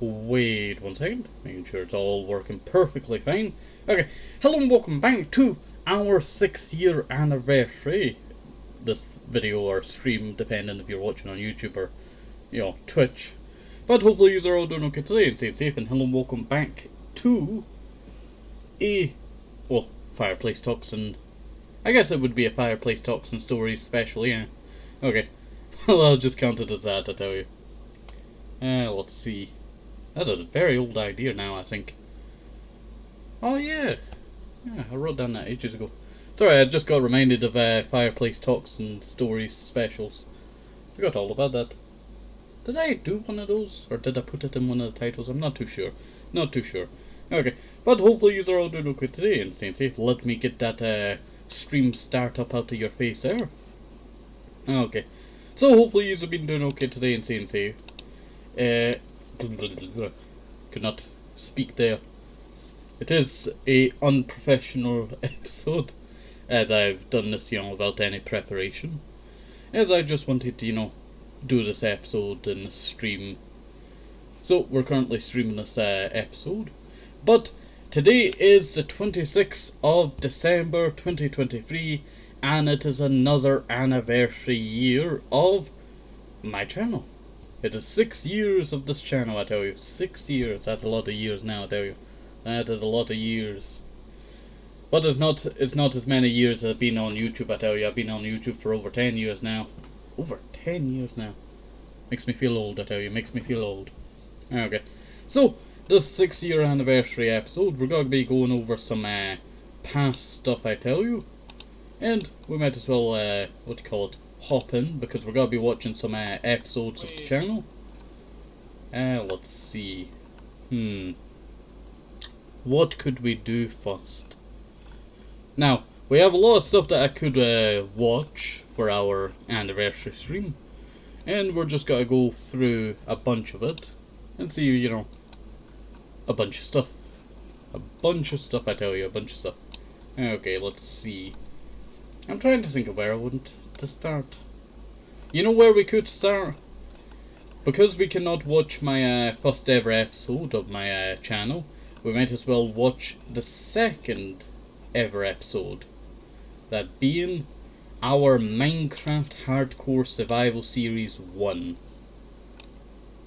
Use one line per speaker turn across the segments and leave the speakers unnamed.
Wait 1 second, making sure it's all working perfectly fine. Okay, hello and welcome back to our 6-year anniversary. This video or stream, depending if you're watching on YouTube or, Twitch. But hopefully you are all doing okay today and staying safe, and hello and welcome back to Fireplace Talks, and I guess it would be a Fireplace Talks and Stories special, yeah. Okay, well I'll just count it as that, I tell you. Let's see. That is a very old idea now, I think. Oh yeah, I wrote down that ages ago. Sorry, I just got reminded of Fireplace Talks and Stories specials. Forgot all about that. Did I do one of those, or did I put it in one of the titles? I'm not too sure. Not too sure. Okay, but hopefully you are all doing okay today and staying safe. Let me get that stream start up out of your face there. Okay, so hopefully you have been doing okay today and staying safe. Could not speak there. It is a unprofessional episode, as I've done this, without any preparation. As I just wanted to, do this episode in the stream. So we're currently streaming this episode, but today is the 26th of December 2023, and it is another anniversary year of my channel. It is 6 years of this channel, I tell you. 6 years. That's a lot of years now, I tell you. That is a lot of years. But it's not as many years as I've been on YouTube, I tell you. I've been on YouTube for over 10 years now. Over 10 years now. Makes me feel old, I tell you. Makes me feel old. Okay. So, this 6-year anniversary episode, we're going to be going over some past stuff, I tell you. And we might as well, hop in, because we're going to be watching some episodes of the channel. Let's see. What could we do first? Now, we have a lot of stuff that I could watch for our anniversary stream, and we're just going to go through a bunch of it and see, a bunch of stuff. A bunch of stuff, I tell you, a bunch of stuff. Okay, let's see. I'm trying to think of where I want to start. You know where we could start? Because we cannot watch my first ever episode of my channel, we might as well watch the second ever episode. That being our Minecraft Hardcore Survival Series 1.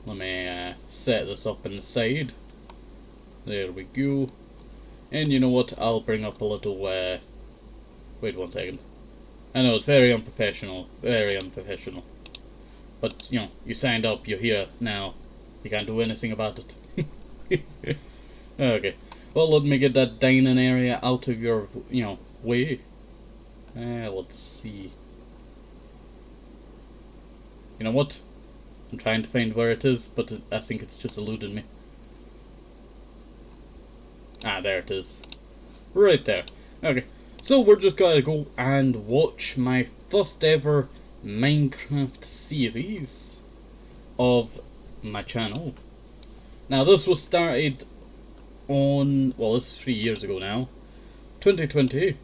Let me set this up in the side. There we go. And you know what? I'll bring up a little... wait 1 second. I know, it's very unprofessional. Very unprofessional. But, you signed up, you're here now. You can't do anything about it. Okay. Well, let me get that dining area out of your, way. Let's see. You know what? I'm trying to find where it is, but I think it's just eluding me. Ah, there it is. Right there. Okay. So we're just gonna go and watch my first ever Minecraft series of my channel. Now this was started on, well, this is 3 years ago now, 2020,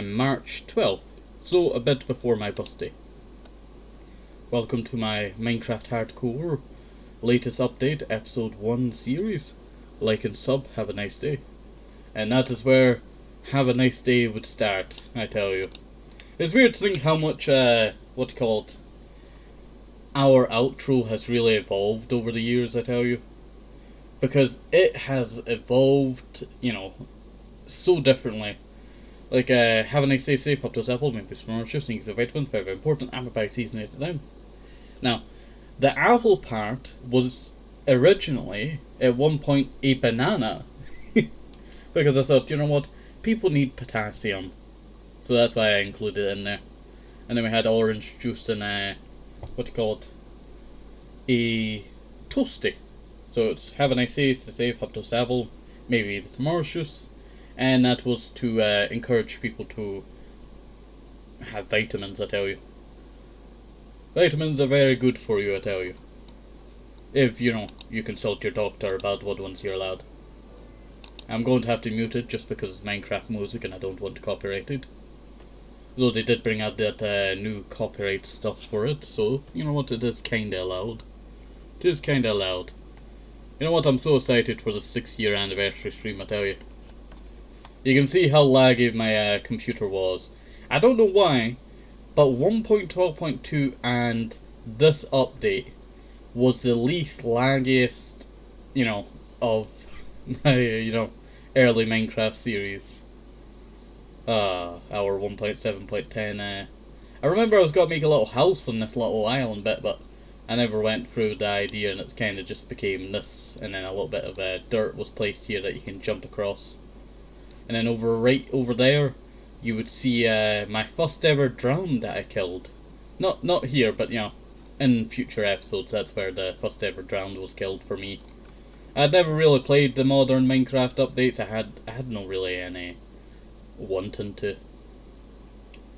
March 12th, so a bit before my birthday. Welcome to my Minecraft Hardcore latest update, episode 1 series. Like and sub, have a nice day. And that is where have a nice day would start, I tell you. It's weird to think how much, our outro has really evolved over the years, I tell you. Because it has evolved, so differently. Like, have a nice day, safe, up to his apple, maybe some orange juice, things of vitamins, very, very important, apple pie season 8 down. Now, the apple part was originally, at one point, a banana. Because I thought, you know what? People need potassium, so that's why I included it in there. And then we had orange juice and a toastie. So it's have a nice day, stay safe, up to apple, maybe even some orange juice, and that was to encourage people to have vitamins. I tell you, vitamins are very good for you. I tell you, if you consult your doctor about what ones you're allowed. I'm going to have to mute it just because it's Minecraft music and I don't want to copyright it. Though they did bring out that new copyright stuff for it, so you know what, it is kinda allowed. It is kinda allowed. You know what, I'm so excited for the 6-year anniversary stream, I tell you. You can see how laggy my computer was. I don't know why, but 1.12.2 and this update was the least laggiest, you know, of my, early Minecraft series. Our 1.7.10, I remember I was going to make a little house on this little island bit, but I never went through the idea, and it kind of just became this, and then a little bit of dirt was placed here that you can jump across. And then right over there, you would see my first ever drowned that I killed. Not here, but in future episodes, that's where the first ever drowned was killed for me. I'd never really played the modern Minecraft updates. I had no really any wanting to.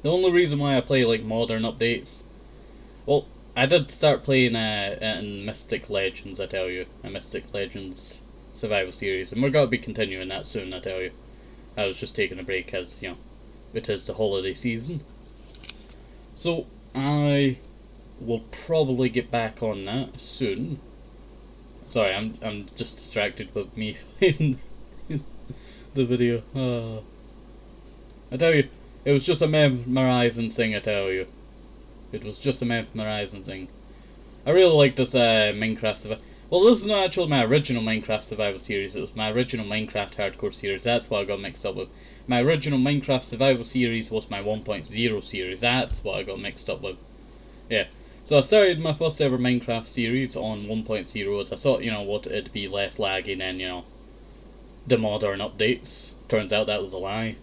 The only reason why I play like modern updates, well, I did start playing in Mystic Legends, I tell you, a Mystic Legends survival series, and we're gonna be continuing that soon, I tell you. I was just taking a break as it is the holiday season, so I will probably get back on that soon. Sorry, I'm just distracted with me playing the video. I tell you, it was just a memorizing thing, I tell you. It was just a memorizing thing. I really like this Minecraft survival. Well, this is not actually my original Minecraft survival series. It was my original Minecraft hardcore series. That's what I got mixed up with. My original Minecraft survival series was my 1.0 series. That's what I got mixed up with. Yeah. So I started my first ever Minecraft series on 1.0 as I thought, what, it'd be less laggy than, the modern updates. Turns out that was a lie.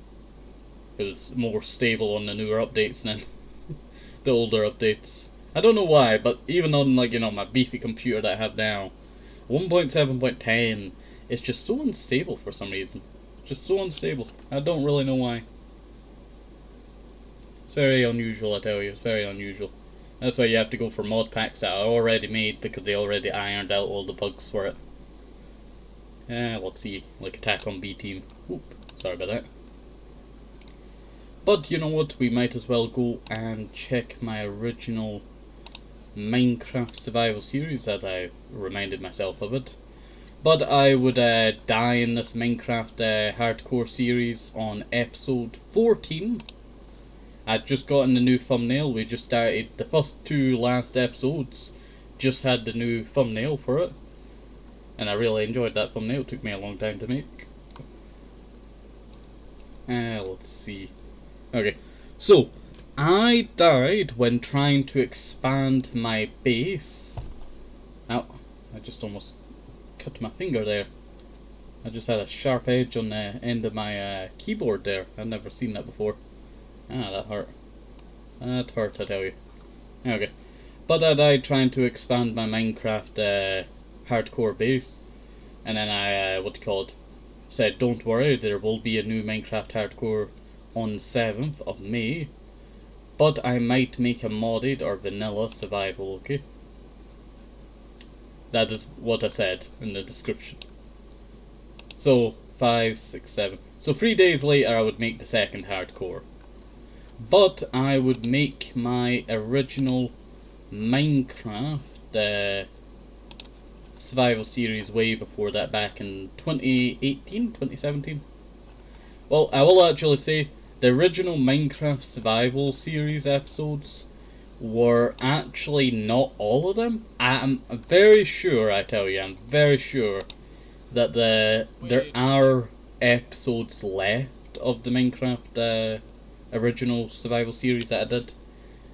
It was more stable on the newer updates than the older updates. I don't know why, but even on my beefy computer that I have now, 1.7.10 is just so unstable for some reason. Just so unstable. I don't really know why. It's very unusual, I tell you. It's very unusual. That's why you have to go for mod packs that are already made because they already ironed out all the bugs for it. Let's see, like Attack on B Team. Oop, sorry about that. But you know what, we might as well go and check my original Minecraft survival series as I reminded myself of it. But I would die in this Minecraft hardcore series on episode 14. I'd just gotten the new thumbnail. We just started the first two last episodes, just had the new thumbnail for it, and I really enjoyed that thumbnail. It took me a long time to make. Let's see. Okay, so I died when trying to expand my base. Ow, I just almost cut my finger there. I just had a sharp edge on the end of my keyboard there. I've never seen that before. That hurt. That hurt, I tell you. Okay. But I died trying to expand my Minecraft hardcore base. And then I, said, don't worry, there will be a new Minecraft hardcore on the 7th of May. But I might make a modded or vanilla survival, okay? That is what I said in the description. So, 5, 6, 7. So 3 days later I would make the second hardcore. But I would make my original Minecraft survival series way before that, back in 2018, 2017. Well, I will actually say the original Minecraft survival series episodes were actually not all of them. I'm very sure, I tell you, I'm very sure that there are episodes left of the Minecraft original survival series that I did,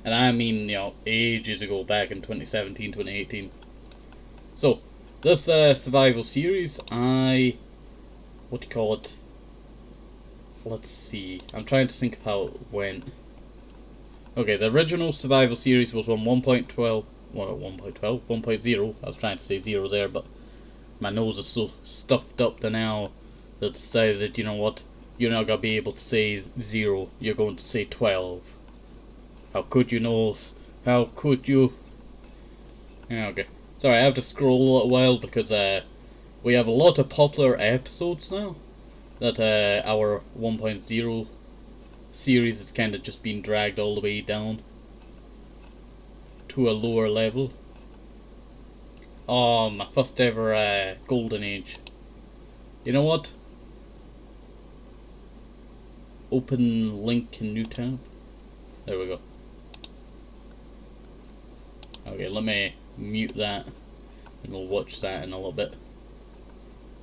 and I mean ages ago, back in 2017, 2018. So this survival series, let's see, I'm trying to think of how it went. Okay, the original survival series was on 1.12, 1.0. I was trying to say 0 there, but my nose is so stuffed up to now that it says that, you know what, you're not going to be able to say 0, you're going to say 12. How could you, nose? How could you? Yeah, okay. Sorry, I have to scroll a little while because we have a lot of popular episodes now that our 1.0 series is kind of just being dragged all the way down to a lower level. Oh, my first ever golden age. You know what? Open link in new tab. There we go. Okay, let me mute that and we'll watch that in a little bit.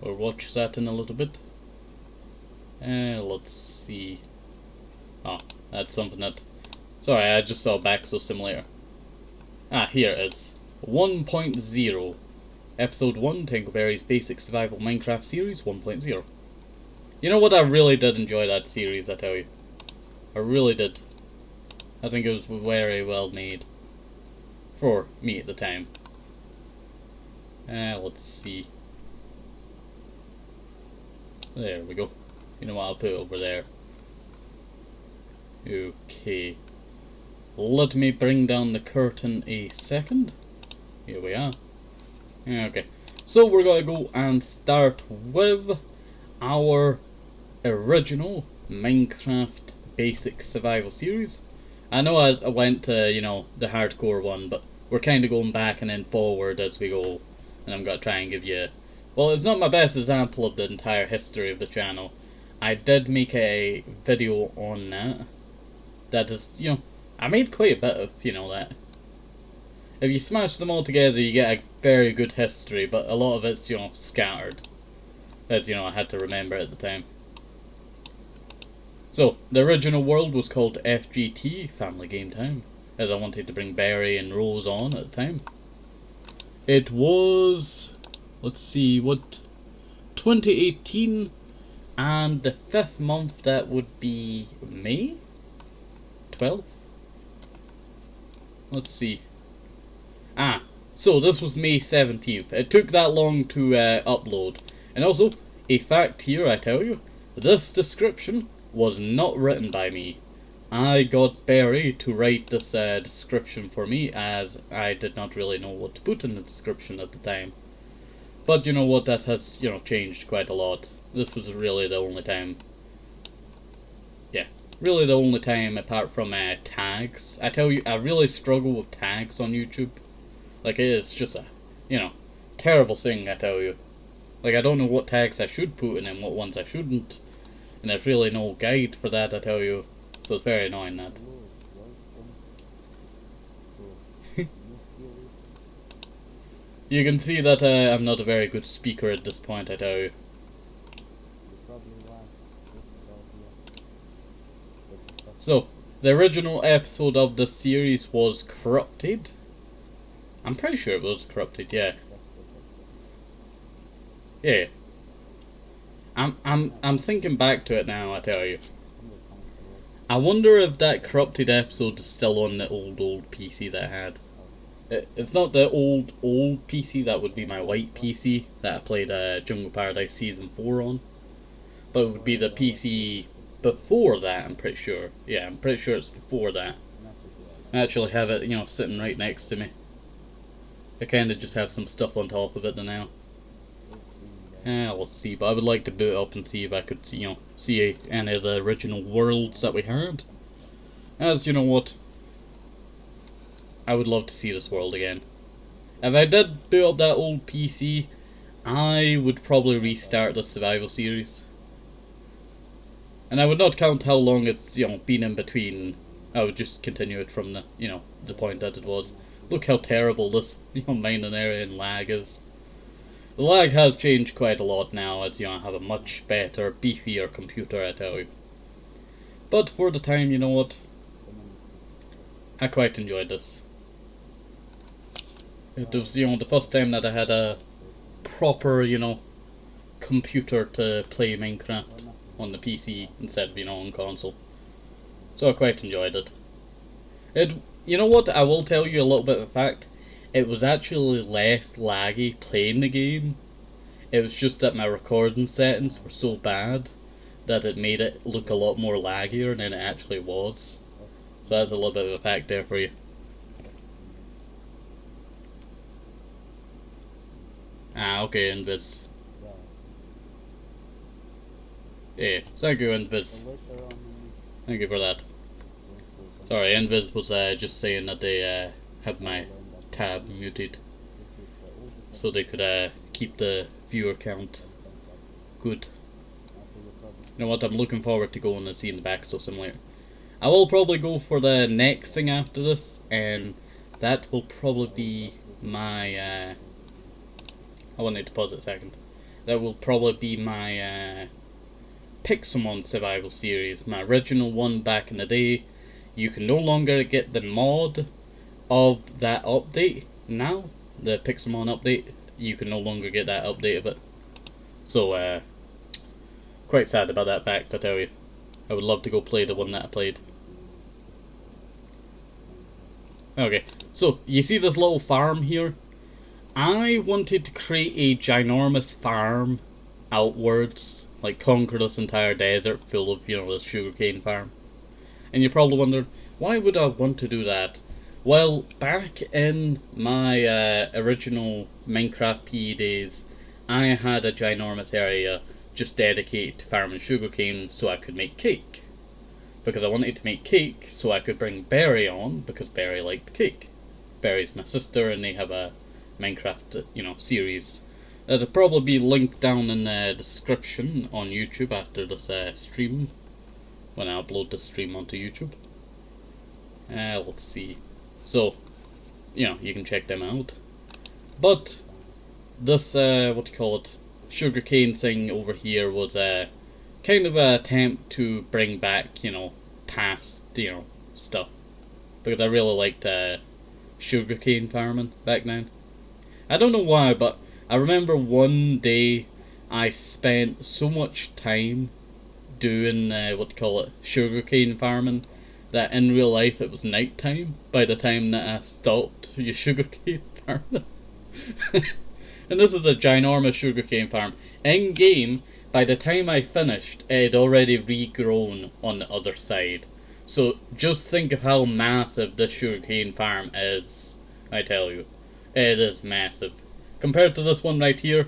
Or watch that in a little bit. Let's see. Oh, that's something that... Sorry, I just saw Baxo Simulator. Ah, here it is. 1.0. Episode 1, TenkoBerry's Basic Survival Minecraft Series 1.0. You know what, I really did enjoy that series, I tell you. I really did. I think it was very well made. For me at the time. Let's see. There we go. You know what, I'll put it over there. Okay. Let me bring down the curtain a second. Here we are. Okay. So we're gonna go and start with our original Minecraft Basic Survival Series. I know I went to, you know, the hardcore one, but we're kind of going back and then forward as we go. And I'm going to try and give you... Well, it's not my best example of the entire history of the channel. I did make a video on that. That is, you know, I made quite a bit of, you know, that. If you smash them all together, you get a very good history, but a lot of it's, you know, scattered. As, you know, I had to remember at the time. So, the original world was called FGT, Family Game Time, as I wanted to bring Barry and Rose on at the time. It was, let's see, what, 2018, and the 5th month, that would be May 12th? Let's see. Ah, so this was May 17th. It took that long to upload. And also, a fact here, I tell you, this description was not written by me. I got Barry to write this description for me, as I did not really know what to put in the description at the time. But you know what, that has, you know, changed quite a lot. This was really the only time. Yeah, really the only time apart from tags. I tell you, I really struggle with tags on YouTube. Like, it is just a, you know, terrible thing, I tell you. Like, I don't know what tags I should put in and what ones I shouldn't. And there's really no guide for that, I tell you. So it's very annoying, that. You can see that I'm not a very good speaker at this point, I tell you. So, the original episode of the series was Corrupted. I'm pretty sure it was Corrupted, yeah. Yeah. I'm thinking back to it now, I tell you. I wonder if that Corrupted episode is still on the old PC that I had. It's not the old PC, that would be my white PC that I played Jungle Paradise Season 4 on. But it would be the PC before that, I'm pretty sure. Yeah, I'm pretty sure it's before that. I actually have it, you know, sitting right next to me. I kinda just have some stuff on top of it now. We'll see, but I would like to boot it up and see if I could, you know, see any of the original worlds that we had. As you know what, I would love to see this world again. If I did boot up that old PC, I would probably restart the survival series. And I would not count how long it's, you know, been in between. I would just continue it from the, you know, the point that it was. Look how terrible this, you know, mining area and lag is. The lag has changed quite a lot now, as you know, I have a much better, beefier computer, I tell you. But for the time, you know what, I quite enjoyed this. It was, you know, the first time that I had a proper, you know, computer to play Minecraft on the PC instead of, you know, on console. So I quite enjoyed it. You know what, I will tell you a little bit of a fact. It was actually less laggy playing the game. It was just that my recording settings were so bad that it made it look a lot more laggier than it actually was. So that's a little bit of a fact there for you. Ah, okay, Invis. Yeah, thank you, Invis. Thank you for that. Sorry, Invis was just saying that they have my tab muted. so they could keep the viewer count good. You know what, I'm looking forward to going and seeing the Backstow Simulator. I will probably go for the next thing after this, and that will probably be my, I will need to pause it a second. That will probably be my, Pixelmon Survival series, my original one back in the day. You can no longer get the mod of that update now, the Pixelmon update. You can no longer get that update of it. So, quite sad about that fact, I tell you. I would love to go play the one that I played. Okay, so you see this little farm here? I wanted to create a ginormous farm outwards, like conquer this entire desert full of, you know, this sugarcane farm. And you're probably wondering, why would I want to do that? Well, back in my original Minecraft PE days, I had a ginormous area just dedicated to farming sugarcane so I could make cake. Because I wanted to make cake so I could bring Berry on, because Berry liked cake. Berry's my sister and they have a Minecraft, you know, series. That'll probably be linked down in the description on YouTube after this stream, when I upload the stream onto YouTube. Let's see. So, you know, you can check them out. But this, what do you call it, sugarcane thing over here was kind of an attempt to bring back, you know, past, you know, stuff. Because I really liked sugarcane farming back then. I don't know why, but I remember one day I spent so much time doing, what do you call it, sugarcane farming, that in real life it was night time by the time that I stopped your sugarcane farming. And this is a ginormous sugarcane farm. In game, by the time I finished, it had already regrown on the other side. So just think of how massive this sugarcane farm is, I tell you. It is massive. Compared to this one right here,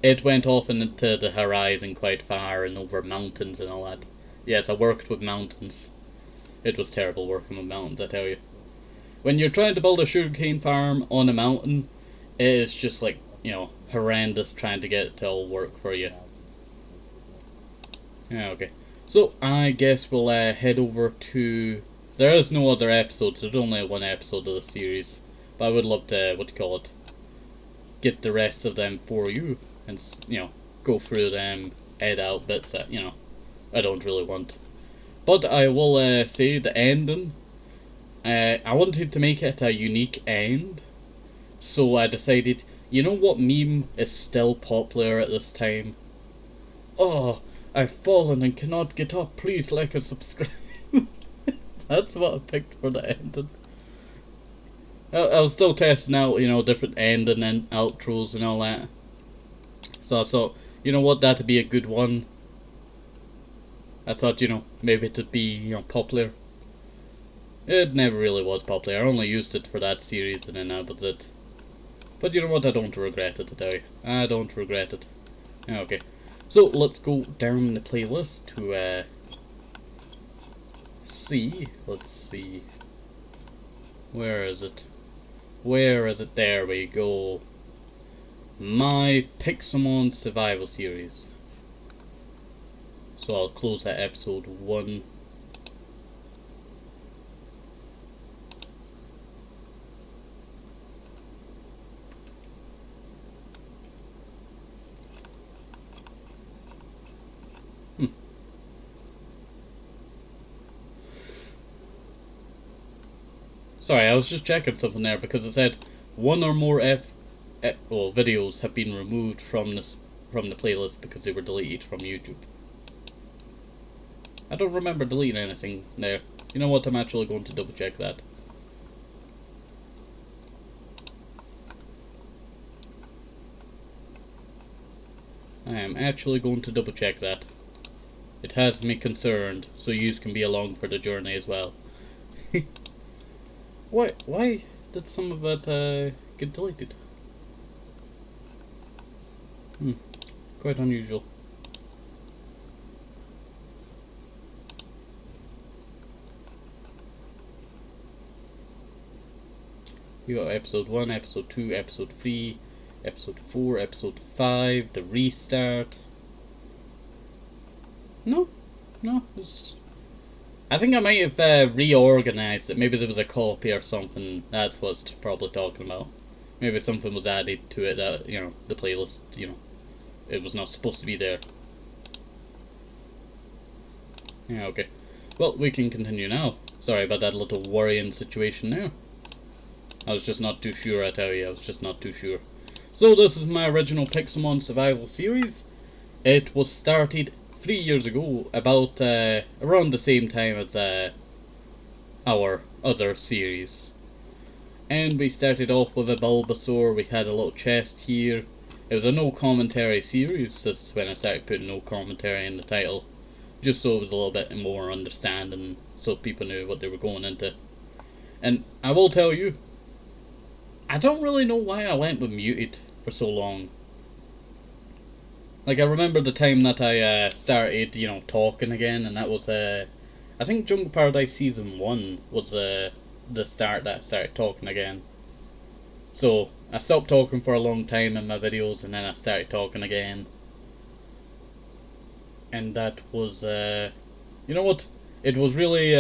it went off into the horizon quite far and over mountains and all that. Yes, I worked with mountains. It was terrible working with mountains, I tell you. When you're trying to build a sugarcane farm on a mountain, it is just like, you know, horrendous trying to get it to all work for you. Yeah, okay. So, I guess we'll head over to... There is no other episodes, there's only one episode of the series. But I would love to, what do you call it, get the rest of them for you. And, you know, go through them, edit out bits that, you know, I don't really want. But I will say the ending. I wanted to make it a unique end. So I decided, you know what meme is still popular at this time? Oh, I've fallen and cannot get up. Please like and subscribe. That's what I picked for the ending. I was still testing out, you know, different ending and outros and all that. So I thought, you know what, that'd be a good one. I thought, you know, maybe it'd be, you know, popular. It never really was popular. I only used it for that series and then that was it. But you know what, I don't regret it, I tell you. I don't regret it. Okay. So, let's go down the playlist to, see. Let's see. Where is it? Where is it? There we go. My Pixelmon Survival Series. So I'll close that episode 1. Sorry, I was just checking something there because it said one or more videos have been removed from the playlist because they were deleted from YouTube. I don't remember deleting anything there. You know what? I'm actually going to double check that. I am actually going to double check that. It has me concerned, so you can be along for the journey as well. Why did some of that get deleted? Quite unusual. You got episode 1, episode 2, episode 3, Episode 4, Episode 5, the restart. No, I think I might have reorganized it. Maybe there was a copy or something. That's what it's probably talking about. Maybe something was added to it that, the playlist, it was not supposed to be there. Yeah, okay. Well, we can continue now. Sorry about that little worrying situation there. I was just not too sure, I tell you. I was just not too sure. So this is my original Pixelmon Survival series. It was started 3 years ago, about around the same time as our other series. And we started off with a Bulbasaur. We had a little chest here. It was a no commentary series. This is when I started putting no commentary in the title, just so it was a little bit more understanding, so people knew what they were going into. And I will tell you, I don't really know why I went with muted for so long. Like, I remember the time that I started, talking again, and that was, I think Jungle Paradise Season 1 was the start that I started talking again. So, I stopped talking for a long time in my videos, and then I started talking again. And that was, you know what? It was really,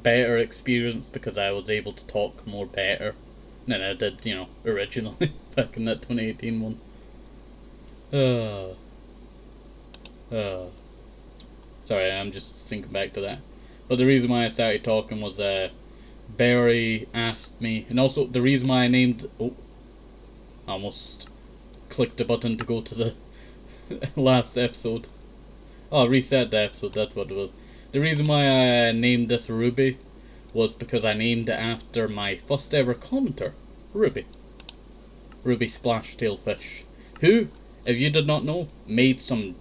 better experience because I was able to talk more better than I did, originally, back in that 2018 one. Sorry, I'm just thinking back to that. But the reason why I started talking was Barry asked me, and also the reason why I named. Oh, I almost clicked the button to go to the last episode. Oh, reset the episode. That's what it was. The reason why I named this Ruby was because I named it after my first ever commenter, Ruby Splashtail who, if you did not know, made some,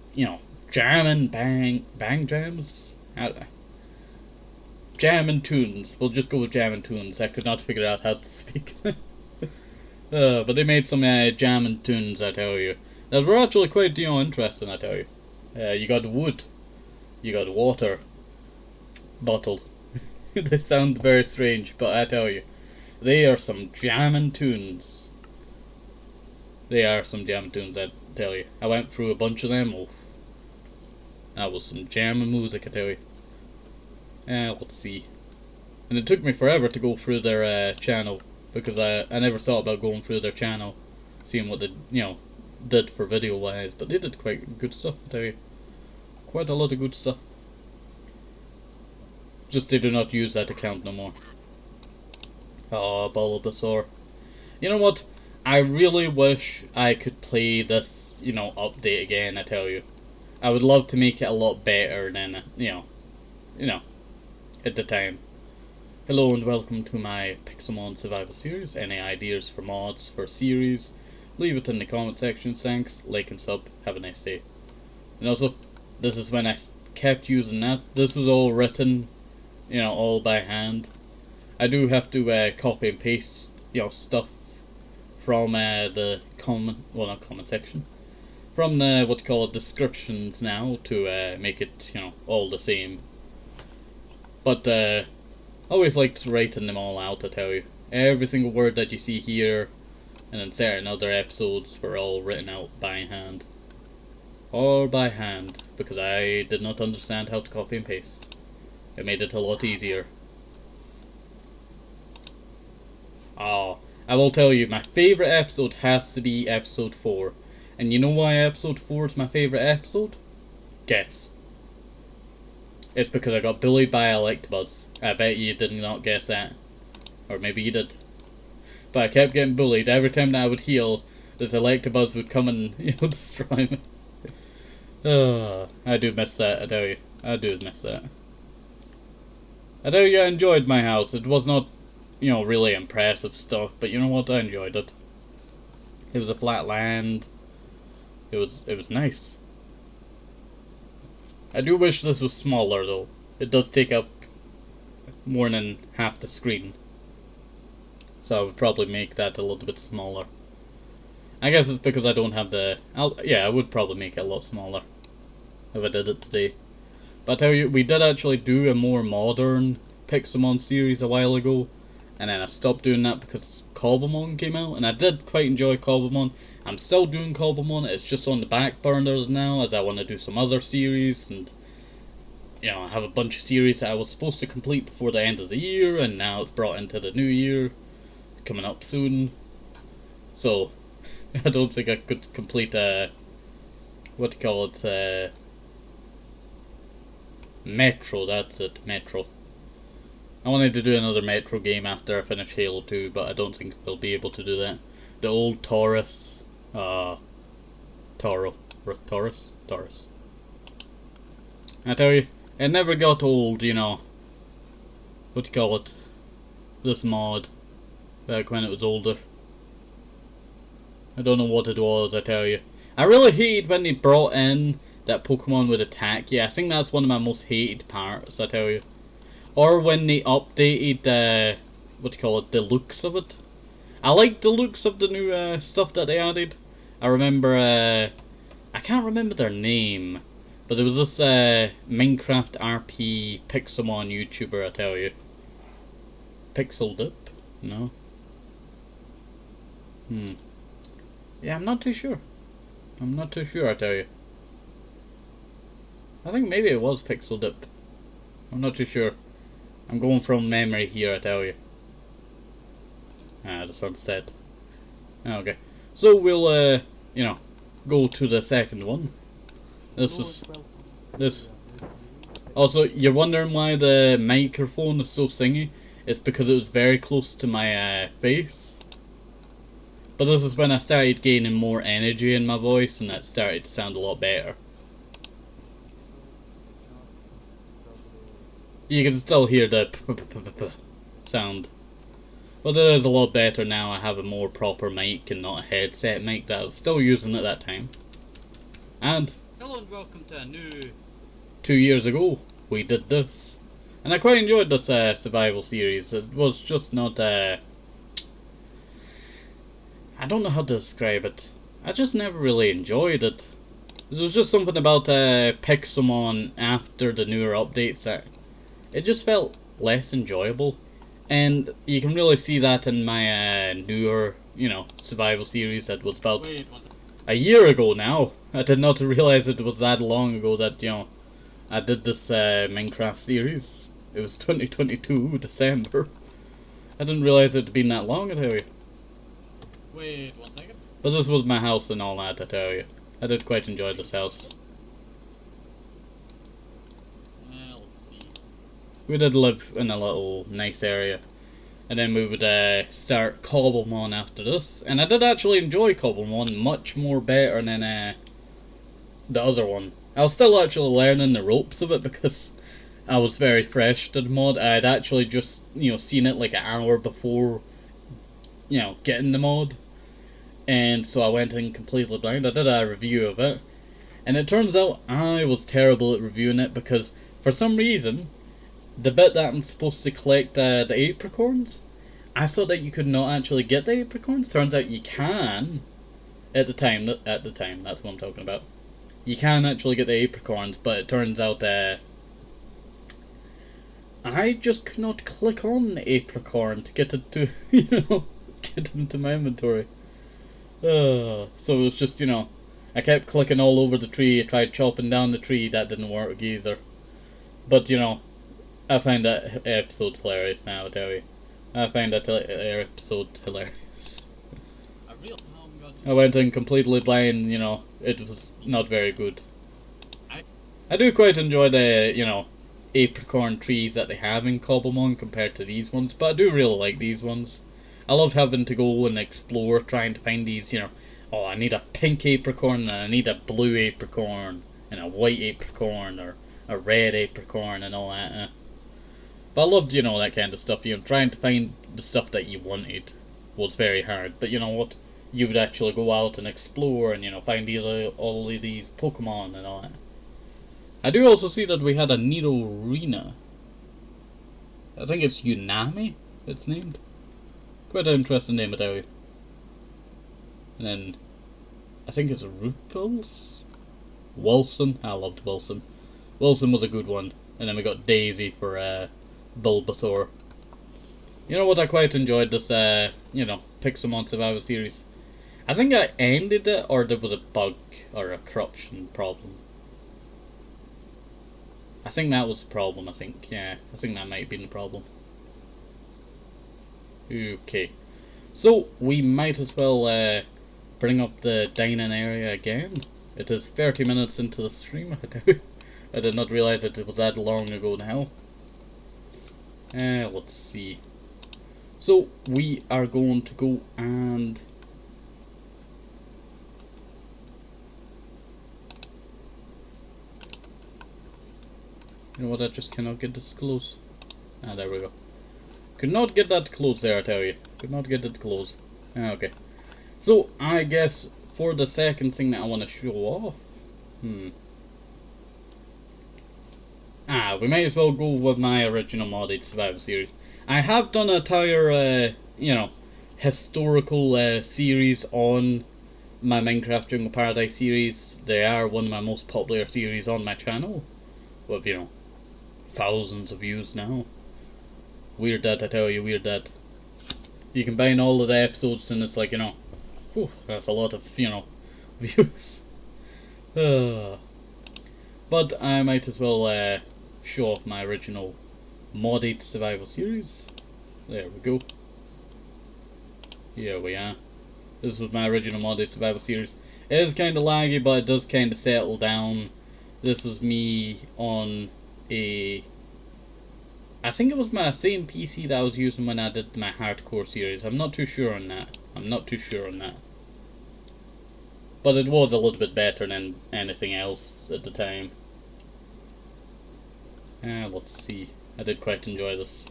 jam and bang jams? Jam and tunes. We'll just go with jam and tunes. I could not figure out how to speak. But they made some jam and tunes, I tell you, that were actually quite, interesting, I tell you. You got wood. You got water. Bottled. They sound very strange, but I tell you, they are some jammin' tunes. They are some jammin' tunes, I tell you. I went through a bunch of them. Oh, that was some jammin' music, I tell you. Let's see. And it took me forever to go through their channel, because I never thought about going through their channel, seeing what they, did for video wise. But they did quite good stuff, I tell you. Quite a lot of good stuff. Just they do not use that account no more. Oh, Bulbasaur. You know what? I really wish I could play this, update again, I tell you. I would love to make it a lot better than, at the time. Hello and welcome to my Pixelmon Survival series. Any ideas for mods for series, leave it in the comment section. Thanks, like and sub. Have a nice day. And also, this is when I kept using that. This was all written, all by hand. I do have to copy and paste, stuff from the not comment section, from the descriptions now to make it, all the same. But always liked writing them all out, I tell you. Every single word that you see here, and in certain other episodes, were all written out by hand. All by hand, because I did not understand how to copy and paste. It made it a lot easier. Oh, I will tell you, my favourite episode has to be episode 4. And you know why episode 4 is my favourite episode? Guess. It's because I got bullied by Electabuzz. I bet you did not guess that. Or maybe you did. But I kept getting bullied. Every time that I would heal, this Electabuzz would come and, destroy me. I do miss that, I tell you. I do miss that. I tell you, I enjoyed my house. It was not, really impressive stuff, but you know what? I enjoyed it. It was a flat land. It was nice. I do wish this was smaller, though. It does take up more than half the screen. So I would probably make that a little bit smaller. I guess it's because I don't have the... I would probably make it a lot smaller if I did it today. But I tell you, we did actually do a more modern Pixelmon series a while ago. and then I stopped doing that because Cobblemon came out, and I did quite enjoy Cobblemon. I'm still doing Cobblemon, it's just on the back burner now, as I want to do some other series, and you know, I have a bunch of series that I was supposed to complete before the end of the year, and now it's brought into the new year, coming up soon. So, I don't think I could complete what do you call it, Metro, that's it, Metro. I wanted to do another Metro game after I finish Halo 2, but I don't think we'll be able to do that. The old Taurus, Taurus. I tell you, it never got old, you know. What do you call it? This mod, back when it was older. I don't know what it was, I tell you. I really hated when they brought in that Pokemon would attack you. I think that's one of my most hated parts, I tell you. Or when they updated what do you call it, the looks of it. I liked the looks of the new stuff that they added. I remember, I can't remember their name, but there was this Minecraft RP Pixelmon YouTuber, I tell you. Pixel Dip? No? Yeah, I'm not too sure. I'm not too sure, I tell you. I think maybe it was Pixel Dip. I'm not too sure. I'm going from memory here, I tell you. The sunset. Okay. So we'll, you know, go to the second one. This. Also, you're wondering why the microphone is so singy? It's because it was very close to my face. But this is when I started gaining more energy in my voice, and that started to sound a lot better. You can still hear the sound. But it is a lot better now. I have a more proper mic and not a headset mic that I was still using at that time. And hello and welcome to a new 2 years ago we did this. And I quite enjoyed this survival series. It was just not I don't know how to describe it. I just never really enjoyed it. There was just something about Pixelmon after the newer updates that it just felt less enjoyable. And you can really see that in my newer, you know, survival series that was about a year ago now. I did not realize it was that long ago that, you know, I did this Minecraft series. It was 2022, December. I didn't realize it had been that long, I tell you. Wait 1 second. But this was my house and all that, I tell you. I did quite enjoy this house. Let's see. We did live in a little nice area. And then we would start Cobblemon after this. And I did actually enjoy Cobblemon much more better than the other one. I was still actually learning the ropes of it because I was very fresh to the mod. I had actually just, you know, seen it like an hour before, you know, getting the mod. And so I went in completely blind. I did a review of it. And it turns out I was terrible at reviewing it because for some reason, the bit that I'm supposed to collect the apricorns, I thought that you could not actually get the apricorns. Turns out you can. At the time, that's what I'm talking about. You can actually get the apricorns, but it turns out I just could not click on the apricorn to get it to, you know, get into my inventory. So it was just, you know, I kept clicking all over the tree. I tried chopping down the tree, that didn't work either. But, you know, I find that episode hilarious now, I tell you. I find that episode hilarious. I went in completely blind, you know, it was not very good. I do quite enjoy the, you know, apricorn trees that they have in Cobblemon compared to these ones, but I do really like these ones. I love having to go and explore, trying to find these, you know, oh, I need a pink apricorn, and I need a blue apricorn, and a white apricorn, or a red apricorn, and all that. But I loved, you know, that kind of stuff. You know, trying to find the stuff that you wanted was very hard. But you know what? You would actually go out and explore, and, you know, find all of these Pokemon and all that. I do also see that we had a Nidorina. I think it's Unami, it's named. Quite an interesting name, I tell you. And then, I think it's Rupels? Wilson? I loved Wilson. Wilson was a good one. And then we got Daisy for Bulbasaur. You know what, I quite enjoyed this, Pixelmon Survival series. I think I ended it, or there was a bug, or a corruption problem. I think that was the problem, I think that might have been the problem. Okay. So, we might as well, bring up the dining area again. It is 30 minutes into the stream, I did not realize that it was that long ago now. Let's see. So, we are going to go and... You know what, I just cannot get this close. Ah, there we go. Could not get that close there, I tell you. Could not get it close. Okay. So, I guess for the second thing that I want to show off... we might as well go with my original modded survival series. I have done an entire, historical series on my Minecraft Jungle Paradise series. They are one of my most popular series on my channel. With, thousands of views now. Weird that, I tell you, weird that. You combine all of the episodes and it's like, whew, that's a lot of, views. But I might as well show off my original modded survival series. There we go. Here we are. This was my original modded survival series. It is kind of laggy, but it does kind of settle down. This was me on I think it was my same PC that I was using when I did my hardcore series. I'm not too sure on that. But it was a little bit better than anything else at the time. Let's see. I did quite enjoy this.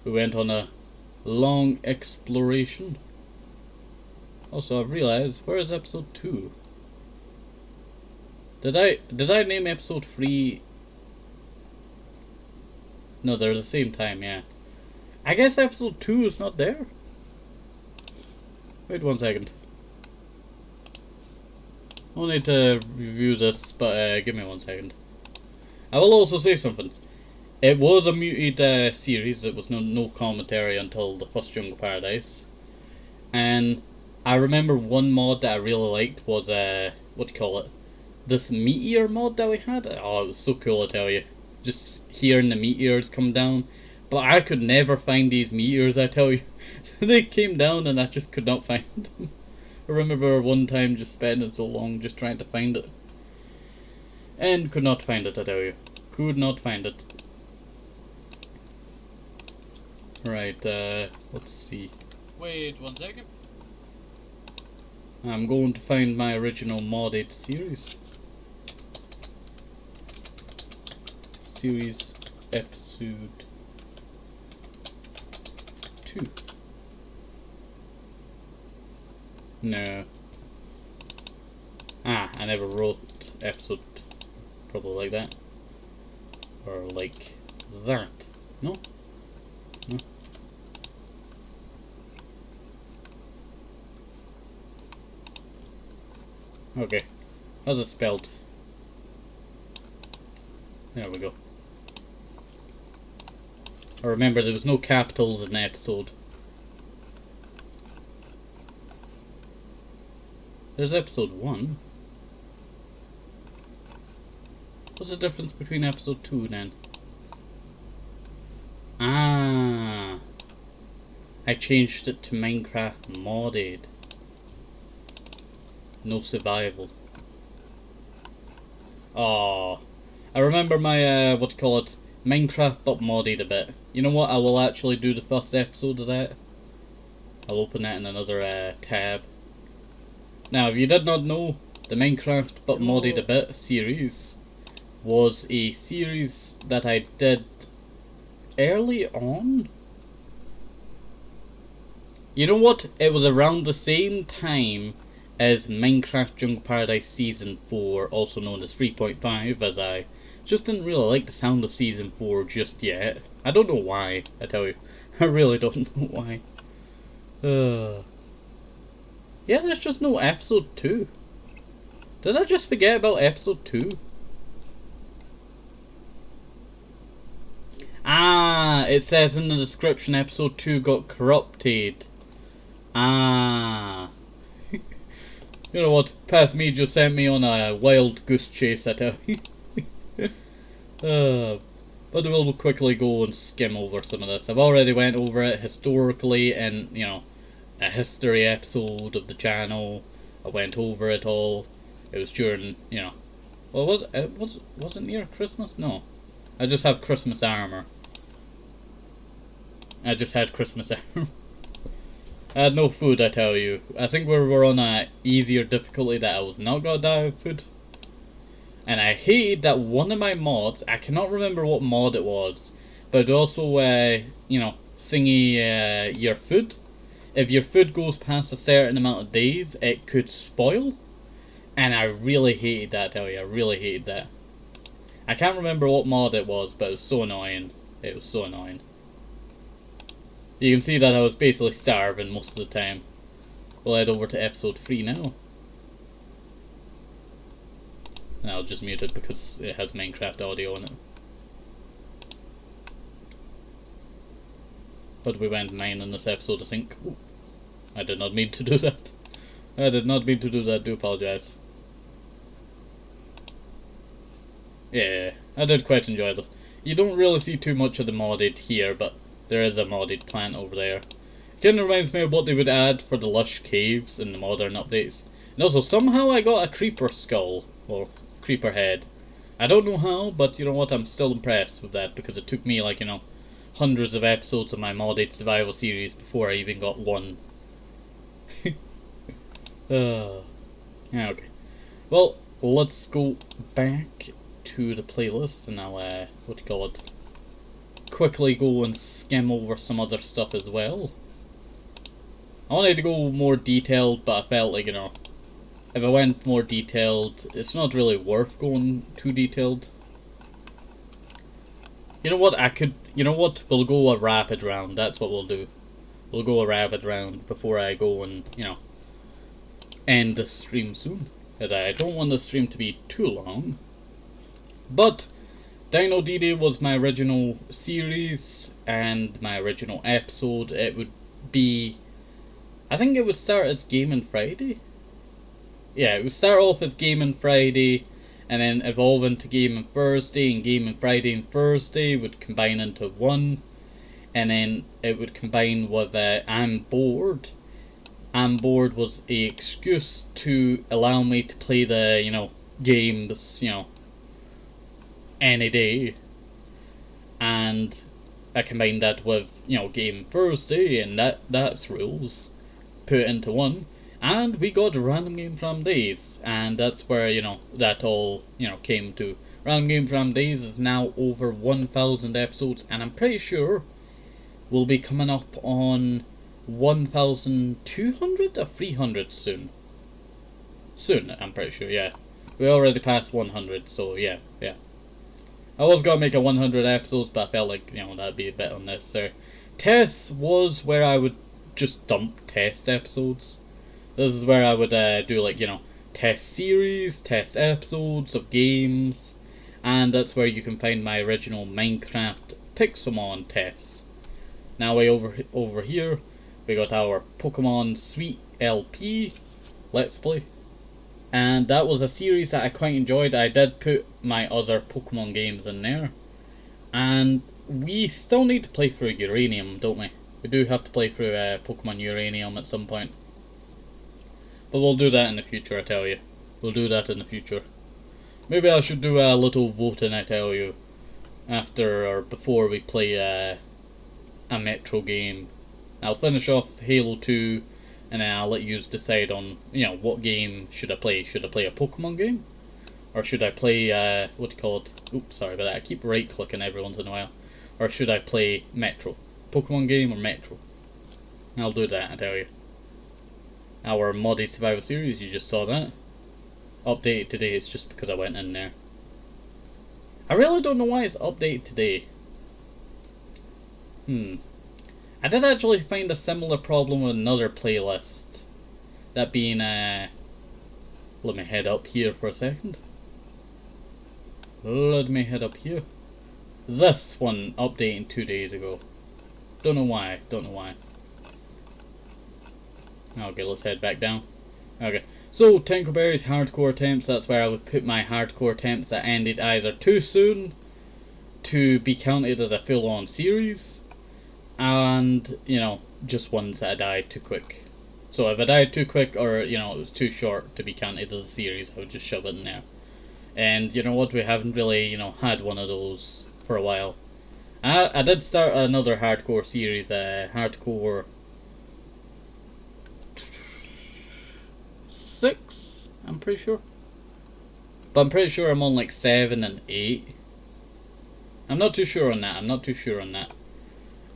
We went on a long exploration. Also, I've realized, where is episode 2? Did I name episode 3? No, they're the same time, yeah. I guess episode 2 is not there. Wait 1 second. I'll need to review this, but give me 1 second. I will also say something. It was a muted series. It was no commentary until the first Jungle Paradise. And I remember one mod that I really liked was, this meteor mod that we had. Oh, it was so cool, I tell you. Just hearing the meteors come down. But I could never find these meteors, I tell you. So they came down and I just could not find them. I remember one time just spending so long just trying to find it. And could not find it, I tell you. Could not find it. Right, let's see. Wait 1 second. I'm going to find my original modded series. Series episode 2. No. I never wrote episode probably like that. Or like that. No? No. Okay. How's it spelled? There we go. I remember there was no capitals in the episode. There's episode 1. What's the difference between episode 2 then? I changed it to Minecraft modded. No survival. Oh, I remember my Minecraft but modded a bit. You know what? I will actually do the first episode of that. I'll open that in another tab. Now, if you did not know, the Minecraft but modded a bit series was a series that I did early on. You know what? It was around the same time as Minecraft Jungle Paradise Season 4, also known as 3.5, as I just didn't really like the sound of Season 4 just yet. I don't know why, I tell you. I really don't know why. Yeah, there's just no episode 2. Did I just forget about episode 2? Ah, it says in the description episode 2 got corrupted. Ah. You know what? Past me just sent me on a wild goose chase, I tell you. But we'll quickly go and skim over some of this. I've already went over it historically in, you know, a history episode of the channel. I went over it all. It was during, you know, well, was it near Christmas? No, I just have Christmas armor. I just had Christmas armor. I had no food, I tell you. I think we were on a easier difficulty that I was not gonna die of food. And I hated that one of my mods, I cannot remember what mod it was, but also, you know, thingy, your food. If your food goes past a certain amount of days, it could spoil. And I really hated that, I tell you. I really hated that. I can't remember what mod it was, but it was so annoying. It was so annoying. You can see that I was basically starving most of the time. We'll head over to episode 3 now. And I'll just mute it because it has Minecraft audio in it. But we went mine in this episode, I think. Ooh, I did not mean to do that. I did not mean to do that, do apologise. Yeah, I did quite enjoy this. You don't really see too much of the modded here, but there is a modded plant over there. It kind of reminds me of what they would add for the lush caves in the modern updates. And also, somehow I got a creeper skull, or creeper head. I don't know how, but you know what, I'm still impressed with that, because it took me, like, you know, hundreds of episodes of my modded survival series before I even got one. Yeah, okay. Well, let's go back to the playlist, and I'll, what do you call it? Quickly go and skim over some other stuff as well. I wanted to go more detailed, but I felt like, you know, if I went more detailed, it's not really worth going too detailed. You know what, you know what, we'll go a rapid round, that's what we'll do. We'll go a rapid round before I go and, you know, end the stream soon. Because I don't want the stream to be too long. But Dino D-Day was my original series and my original episode. It would be, I think it would start as Gaming Friday. Yeah, it would start off as Gaming Friday and then evolve into Gaming Thursday, and Gaming Friday and Thursday would combine into one, and then it would combine with I'm Bored. I'm Bored was a excuse to allow me to play the, you know, games, you know, any day, and I combined that with, you know, Game Thursday, and that's rules put into one, and we got Random Game From Days, and that's where, you know, that all, you know, came to. Random Game From Days is now over 1,000 episodes, and I'm pretty sure we'll be coming up on 1,200 or 300 soon. Soon, I'm pretty sure, yeah. We already passed 100, so yeah. I was gonna make a 100 episodes, but I felt like, you know, that'd be a bit unnecessary. Tests was where I would just dump test episodes. This is where I would do, like, you know, test series, test episodes of games, and that's where you can find my original Minecraft Pixelmon tests. Now over here, we got our Pokemon Sweet LP Let's Play. And that was a series that I quite enjoyed. I did put my other Pokemon games in there. And we still need to play through Uranium, don't we? We do have to play through Pokemon Uranium at some point. But we'll do that in the future, I tell you. We'll do that in the future. Maybe I should do a little voting, I tell you, after or before we play a Metro game. I'll finish off Halo 2, and then I'll let you decide on, you know, what game should I play. Should I play a Pokemon game? Or should I play, what do you call it? Oops, sorry about that. I keep right-clicking every once in a while. Or should I play Metro? Pokemon game or Metro? I'll do that, I tell you. Our modded survival series, you just saw that. Updated today, it's just because I went in there. I really don't know why it's updated today. I did actually find a similar problem with another playlist. That being, let me head up here for a second. Let me head up here. this one updating 2 days ago. Don't know why. Okay, let's head back down. Okay, so TenkoBerry's hardcore attempts, that's where I would put my hardcore attempts that ended either too soon to be counted as a full-on series, and, you know, just ones that I died too quick. So if I died too quick, or, you know, it was too short to be counted as a series, I would just shove it in there. And you know what, we haven't really, you know, had one of those for a while. I did start another hardcore series, hardcore 6, I'm pretty sure. But I'm pretty sure I'm on like 7 and 8. I'm not too sure on that.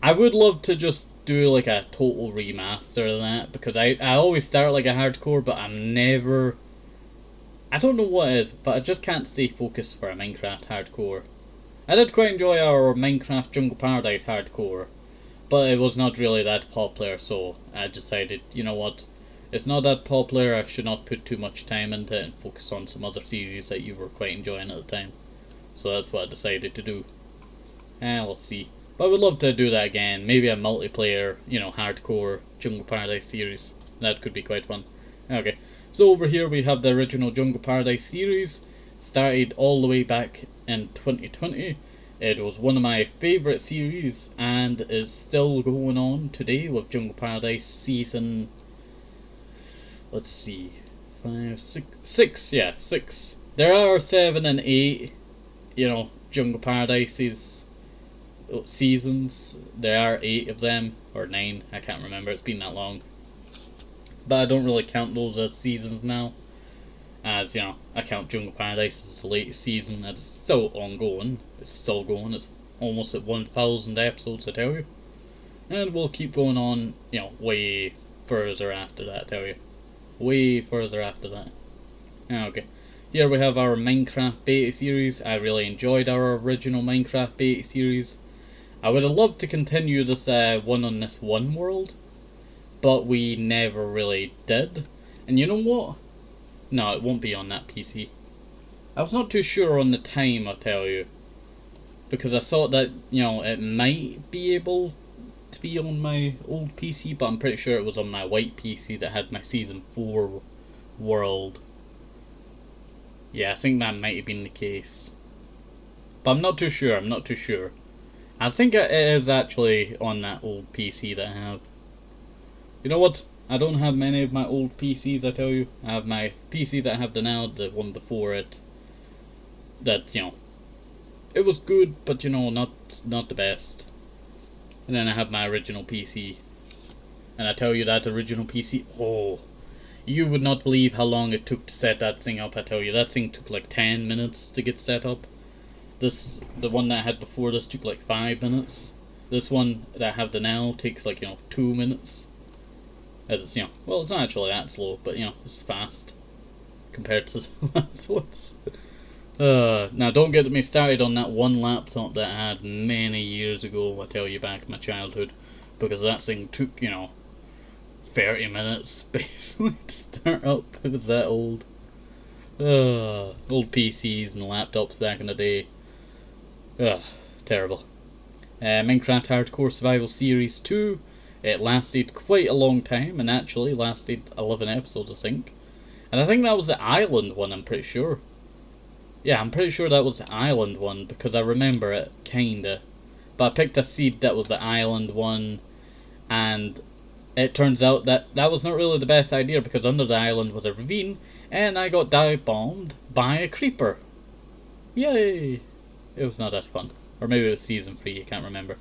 I would love to just do like a total remaster of that, because I always start like a hardcore, but I'm never... I don't know what it is, but I just can't stay focused for a Minecraft hardcore. I did quite enjoy our Minecraft Jungle Paradise hardcore, but it was not really that popular, so I decided, you know what, it's not that popular, I should not put too much time into it and focus on some other series that you were quite enjoying at the time. So that's what I decided to do. And we'll see. But I would love to do that again, maybe a multiplayer, you know, hardcore Jungle Paradise series. That could be quite fun. Okay, so over here we have the original Jungle Paradise series, started all the way back in 2020. It was one of my favourite series and is still going on today with Jungle Paradise season... let's see... 5, 6, yeah, 6. There are 7 and 8, you know, Jungle Paradises seasons. There are 8 of them, or 9, I can't remember, it's been that long. But I don't really count those as seasons now, as, you know, I count Jungle Paradise as the latest season, as it's still ongoing. It's still going, it's almost at 1,000 episodes, I tell you. And we'll keep going on, you know, way further after that, I tell you. Way further after that. Okay. Here we have our Minecraft beta series. I really enjoyed our original Minecraft beta series. I would have loved to continue this one on this one world, but we never really did. And you know what? No, it won't be on that PC. I was not too sure on the time, I'll tell you, because I thought that, you know, it might be able to be on my old PC, but I'm pretty sure it was on my white PC that had my Season 4 world. Yeah, I think that might have been the case. But I'm not too sure, I think it is actually on that old PC that I have. You know what? I don't have many of my old PCs, I tell you. I have my PC that I have now, the one before it. That, you know, it was good, but, you know, not the best. And then I have my original PC. And I tell you, that original PC, oh, you would not believe how long it took to set that thing up, I tell you. That thing took like 10 minutes to get set up. The one that I had before this took like 5 minutes. This one that I have now takes like, you know, 2 minutes. As it's, you know, well, it's not actually that slow, but, you know, it's fast compared to the last ones. Now don't get me started on that one laptop that I had many years ago, I tell you, back in my childhood, because that thing took, you know, 30 minutes basically to start up. It was that old. Old PCs and laptops back in the day. Terrible. Minecraft Hardcore Survival Series 2. It lasted quite a long time, and actually lasted 11 episodes, I think. And I think that was the island one, I'm pretty sure. Yeah, I'm pretty sure that was the island one, because I remember it, kinda. But I picked a seed that was the island one, and it turns out that that was not really the best idea, because under the island was a ravine, and I got dive bombed by a creeper. Yay! It was not that fun. Or maybe it was Season 3, I can't remember.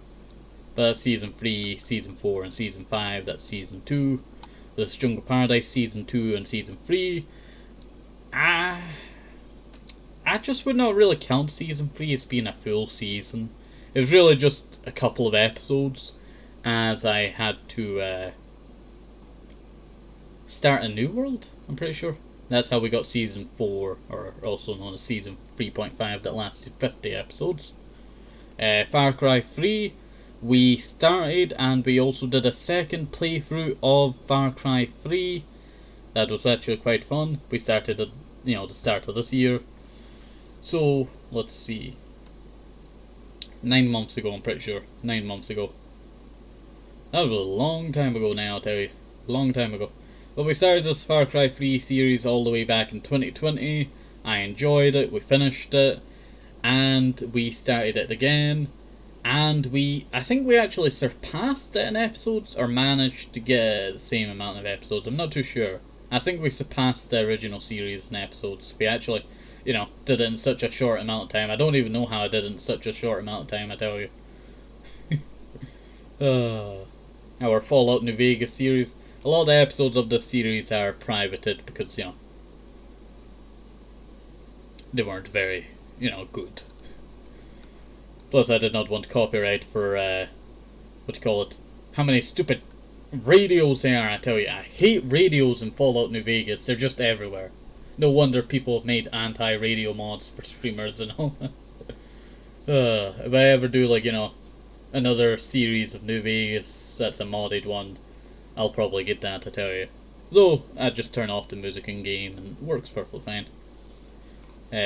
But that's Season 3, Season 4, and Season 5, that's Season 2. This is Jungle Paradise Season 2 and Season 3. I just would not really count Season 3 as being a full season. It was really just a couple of episodes, as I had to start a new world, I'm pretty sure. That's how we got Season 4, or also known as Season 3.5, that lasted 50 episodes. Far Cry 3, we started, and we also did a second playthrough of Far Cry 3. That was actually quite fun. We started at, you know, the start of this year. So, let's see. 9 months ago, I'm pretty sure. 9 months ago. That was a long time ago now, I'll tell you. Long time ago. But we started this Far Cry 3 series all the way back in 2020. I enjoyed it, we finished it, and we started it again. And I think we actually surpassed it in episodes, or managed to get the same amount of episodes. I'm not too sure. I think we surpassed the original series in episodes. We actually, did it in such a short amount of time. I don't even know how I did it in such a short amount of time, I tell you. Our Fallout New Vegas series. A lot of the episodes of this series are privated because, they weren't very, good. Plus, I did not want copyright for, how many stupid radios there are, I tell you. I hate radios in Fallout New Vegas. They're just everywhere. No wonder people have made anti-radio mods for streamers and all. If I ever do, another series of New Vegas that's a modded one, I'll probably get that, I tell you. Though, I just turn off the music in game and it works perfectly fine.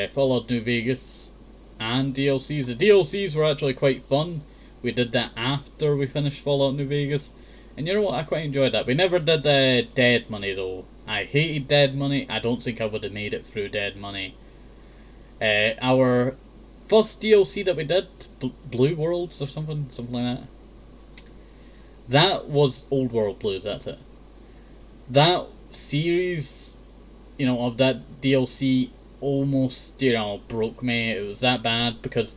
Fallout New Vegas and DLCs. The DLCs were actually quite fun. We did that after we finished Fallout New Vegas. And you know what, I quite enjoyed that. We never did Dead Money though. I hated Dead Money. I don't think I would have made it through Dead Money. Our first DLC that we did, Blue Worlds or something like that. That was Old World Blues, that's it. That series, of that DLC almost, broke me. It was that bad because,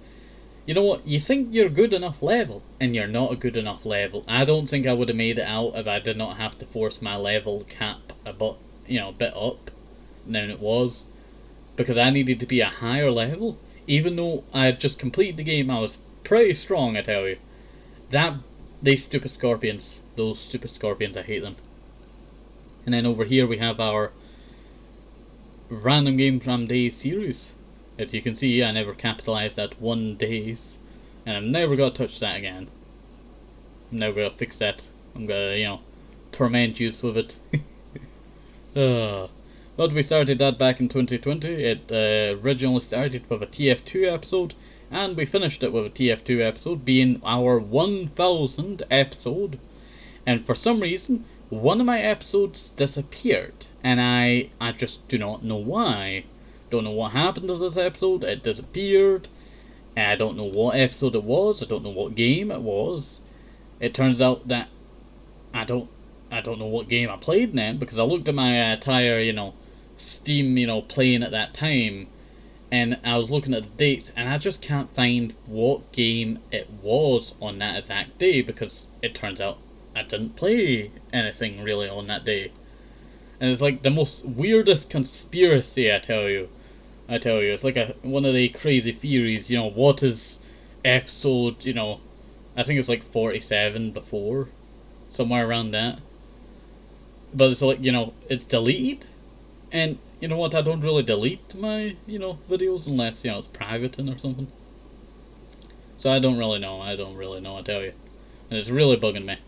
you know what, you think you're good enough level, and you're not a good enough level. I don't think I would have made it out if I did not have to force my level cap a bit up than it was. Because I needed to be a higher level. Even though I had just completed the game, I was pretty strong, I tell you. These stupid scorpions. Those stupid scorpions, I hate them. And then over here we have our Random Game from Days series. As you can see, I never capitalized that 1 days. And I've never got to touch that again. I'm never going to fix that. I'm going to, torment you with it. But we started that back in 2020. It originally started with a TF2 episode, and we finished it with a TF2 episode, being our 1000th episode. And for some reason, one of my episodes disappeared, and I just do not know why. Don't know what happened to this episode. It disappeared. I don't know what episode it was. I don't know what game it was. It turns out that I don't know what game I played then, because I looked at my entire, Steam, playing at that time, and I was looking at the dates, and I just can't find what game it was on that exact day, because it turns out I didn't play anything really on that day. And it's like the most weirdest conspiracy, I tell you. It's like one of the crazy theories, what is episode, I think it's like 47 before, somewhere around that. But it's like, it's deleted. And you know what, I don't really delete my, videos unless, it's private or something. So I don't really know, I tell you. And it's really bugging me.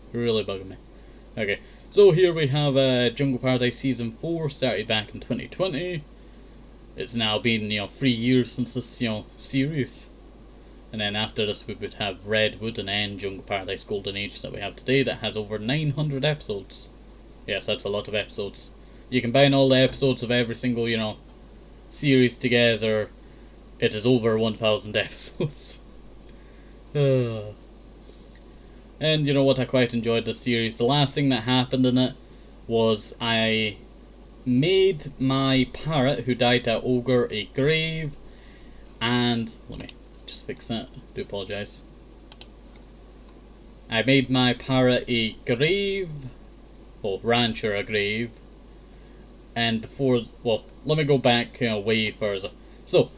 Okay, so here we have Jungle Paradise Season 4, started back in 2020. It's now been, 3 years since this, series. And then after this we would have Redwood, and then Jungle Paradise Golden Age that we have today, that has over 900 episodes. Yes, that's a lot of episodes. You combine all the episodes of every single, series together, it is over 1000 episodes. And you know what, I quite enjoyed this series. The last thing that happened in it was I made my parrot, who died at Ogre, a grave. And, let me just fix that, I do apologise. I made my parrot a grave, well, rancher a grave. And before, well, let me go back way further. So,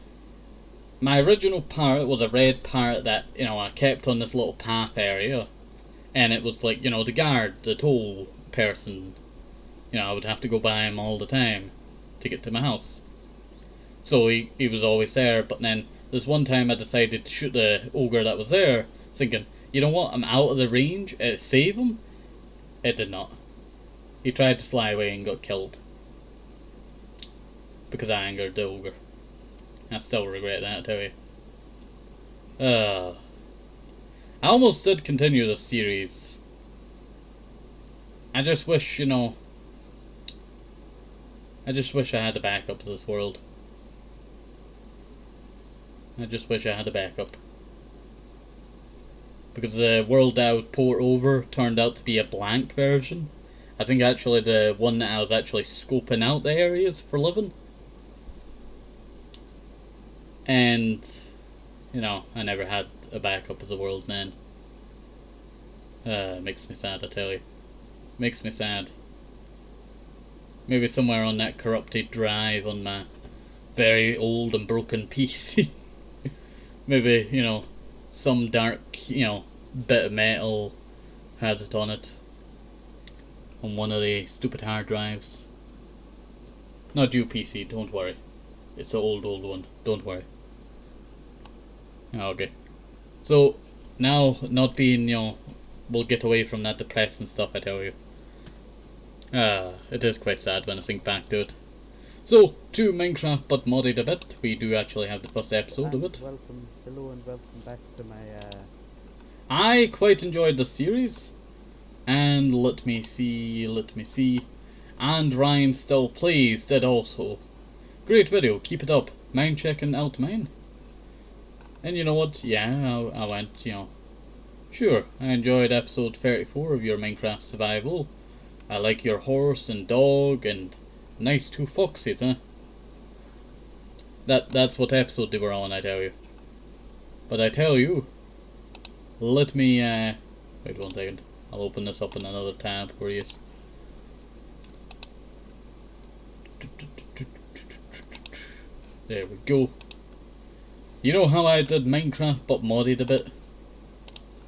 my original parrot was a red parrot that, I kept on this little path area. And it was like, the guard, the toll person. I would have to go by him all the time to get to my house. So he was always there, but then this one time I decided to shoot the ogre that was there, thinking, you know what, I'm out of the range, save him. It did not. He tried to fly away and got killed. Because I angered the ogre. I still regret that, I tell you. I almost did continue the series. I just wish, you know, I just wish I had a backup to this world. I just wish I had a backup. Because the world that I would port over turned out to be a blank version. I think actually the one that I was actually scoping out the areas for living. And, you know, I never had a backup of the world then. Makes me sad, I tell you. Makes me sad. Maybe somewhere on that corrupted drive on my very old and broken PC. Maybe, you know, some dark, you know, bit of metal has it on it. On one of the stupid hard drives. Not you PC, don't worry. It's the old one, don't worry. Okay. So, now, not being, you know, we'll get away from that depressing stuff, I tell you. It is quite sad when I think back to it. So, to Minecraft but modded a bit, we do actually have the first episode of it.
Hello and welcome back to my
I quite enjoyed the series. And let me see. And Ryan Still Plays did also. Great video, keep it up. Mind checking out mine. And you know what? Yeah, I went, you know. Sure, I enjoyed episode 34 of your Minecraft survival. I like your horse and dog and nice 2 foxes, huh? That's what episode they were on, I tell you. But I tell you, let me, wait 1 second. I'll open this up in another tab for you. There we go. You know how I did Minecraft but modded a bit?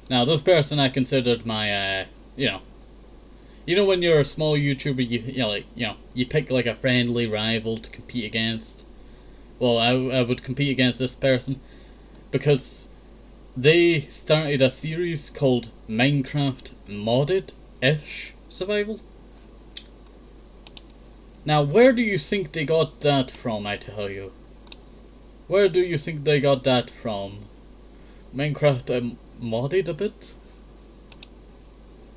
Now this person I considered my, you know when you're a small YouTuber, you pick like a friendly rival to compete against. Well, I would compete against this person because they started a series called Minecraft Modded-ish Survival. Now, where do you think they got that from, I tell you? Where do you think they got that from? Minecraft modded a bit?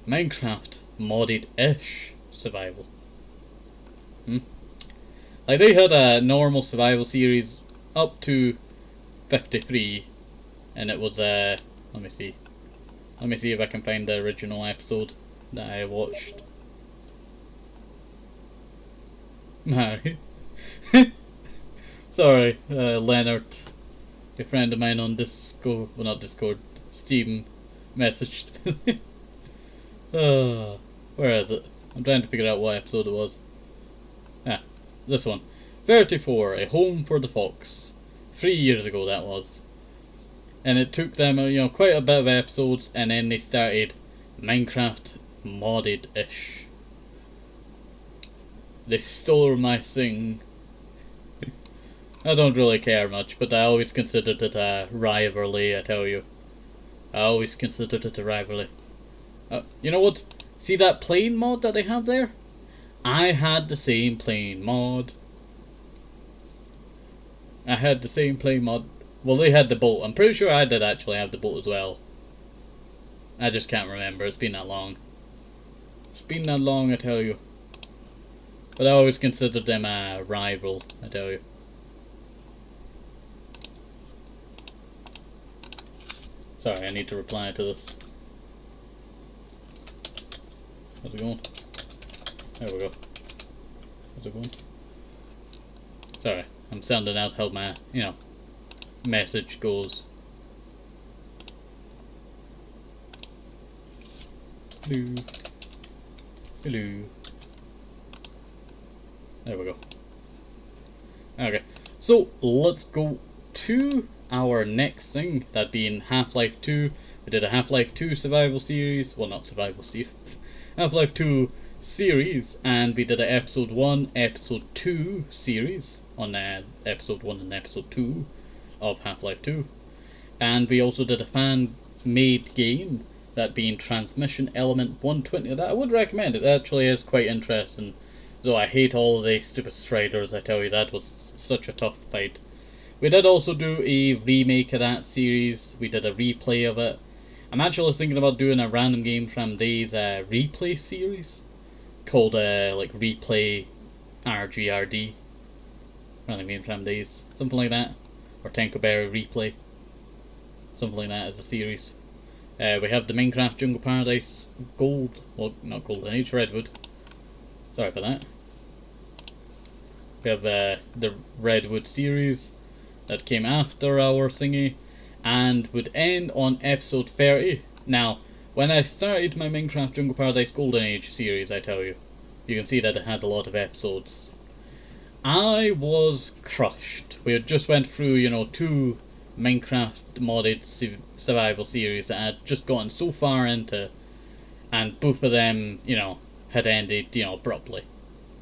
Minecraft modded-ish survival. Like, they had a normal survival series up to 53. And it was, let me see if I can find the original episode that I watched. Mary. Sorry, Leonard, a friend of mine on Discord, well not Discord, Steam, messaged me. Where is it? I'm trying to figure out what episode it was. Ah, this one. 34, A Home for the Fox. 3 years ago that was. And it took them, you know, quite a bit of episodes, and then they started Minecraft Modded-ish. They stole my thing. I don't really care much, but I always considered it a rivalry, I tell you. I always considered it a rivalry. You know what? See that plane mod that they have there? I had the same plane mod. I had the same plane mod. Well, they had the boat. I'm pretty sure I did actually have the boat as well. I just can't remember. It's been that long. It's been that long, I tell you. But I always considered them a rival, I tell you. Sorry, I need to reply to this. How's it going? There we go. How's it going? Sorry, I'm sounding out how my, you know, message goes. Hello. Hello. There we go. Okay, so let's go to our next thing, that being Half-Life 2. We did a Half-Life 2 survival series, well not survival series, Half-Life 2 series, and we did a episode 1, episode 2 series on episode 1 and episode 2 of Half-Life 2. And we also did a fan-made game, that being Transmission Element 120, that I would recommend. It actually is quite interesting. Though I hate all the stupid striders, I tell you, that was such a tough fight. We did also do a remake of that series. We did a replay of it. I'm actually thinking about doing a random game from Days replay series called like Replay RGRD. Random game from Days, something like that, or TenkoBerry Replay, something like that as a series. We have the Minecraft Jungle Paradise Gold, well not Golden Age, Redwood. Sorry about that. We have the Redwood series that came after our thingy, and would end on episode 30. Now, when I started my Minecraft Jungle Paradise Golden Age series, I tell you, you can see that it has a lot of episodes. I was crushed. We had just went through, you know, 2 Minecraft modded survival series that I had just gotten so far into, and both of them, you know, had ended, you know, abruptly.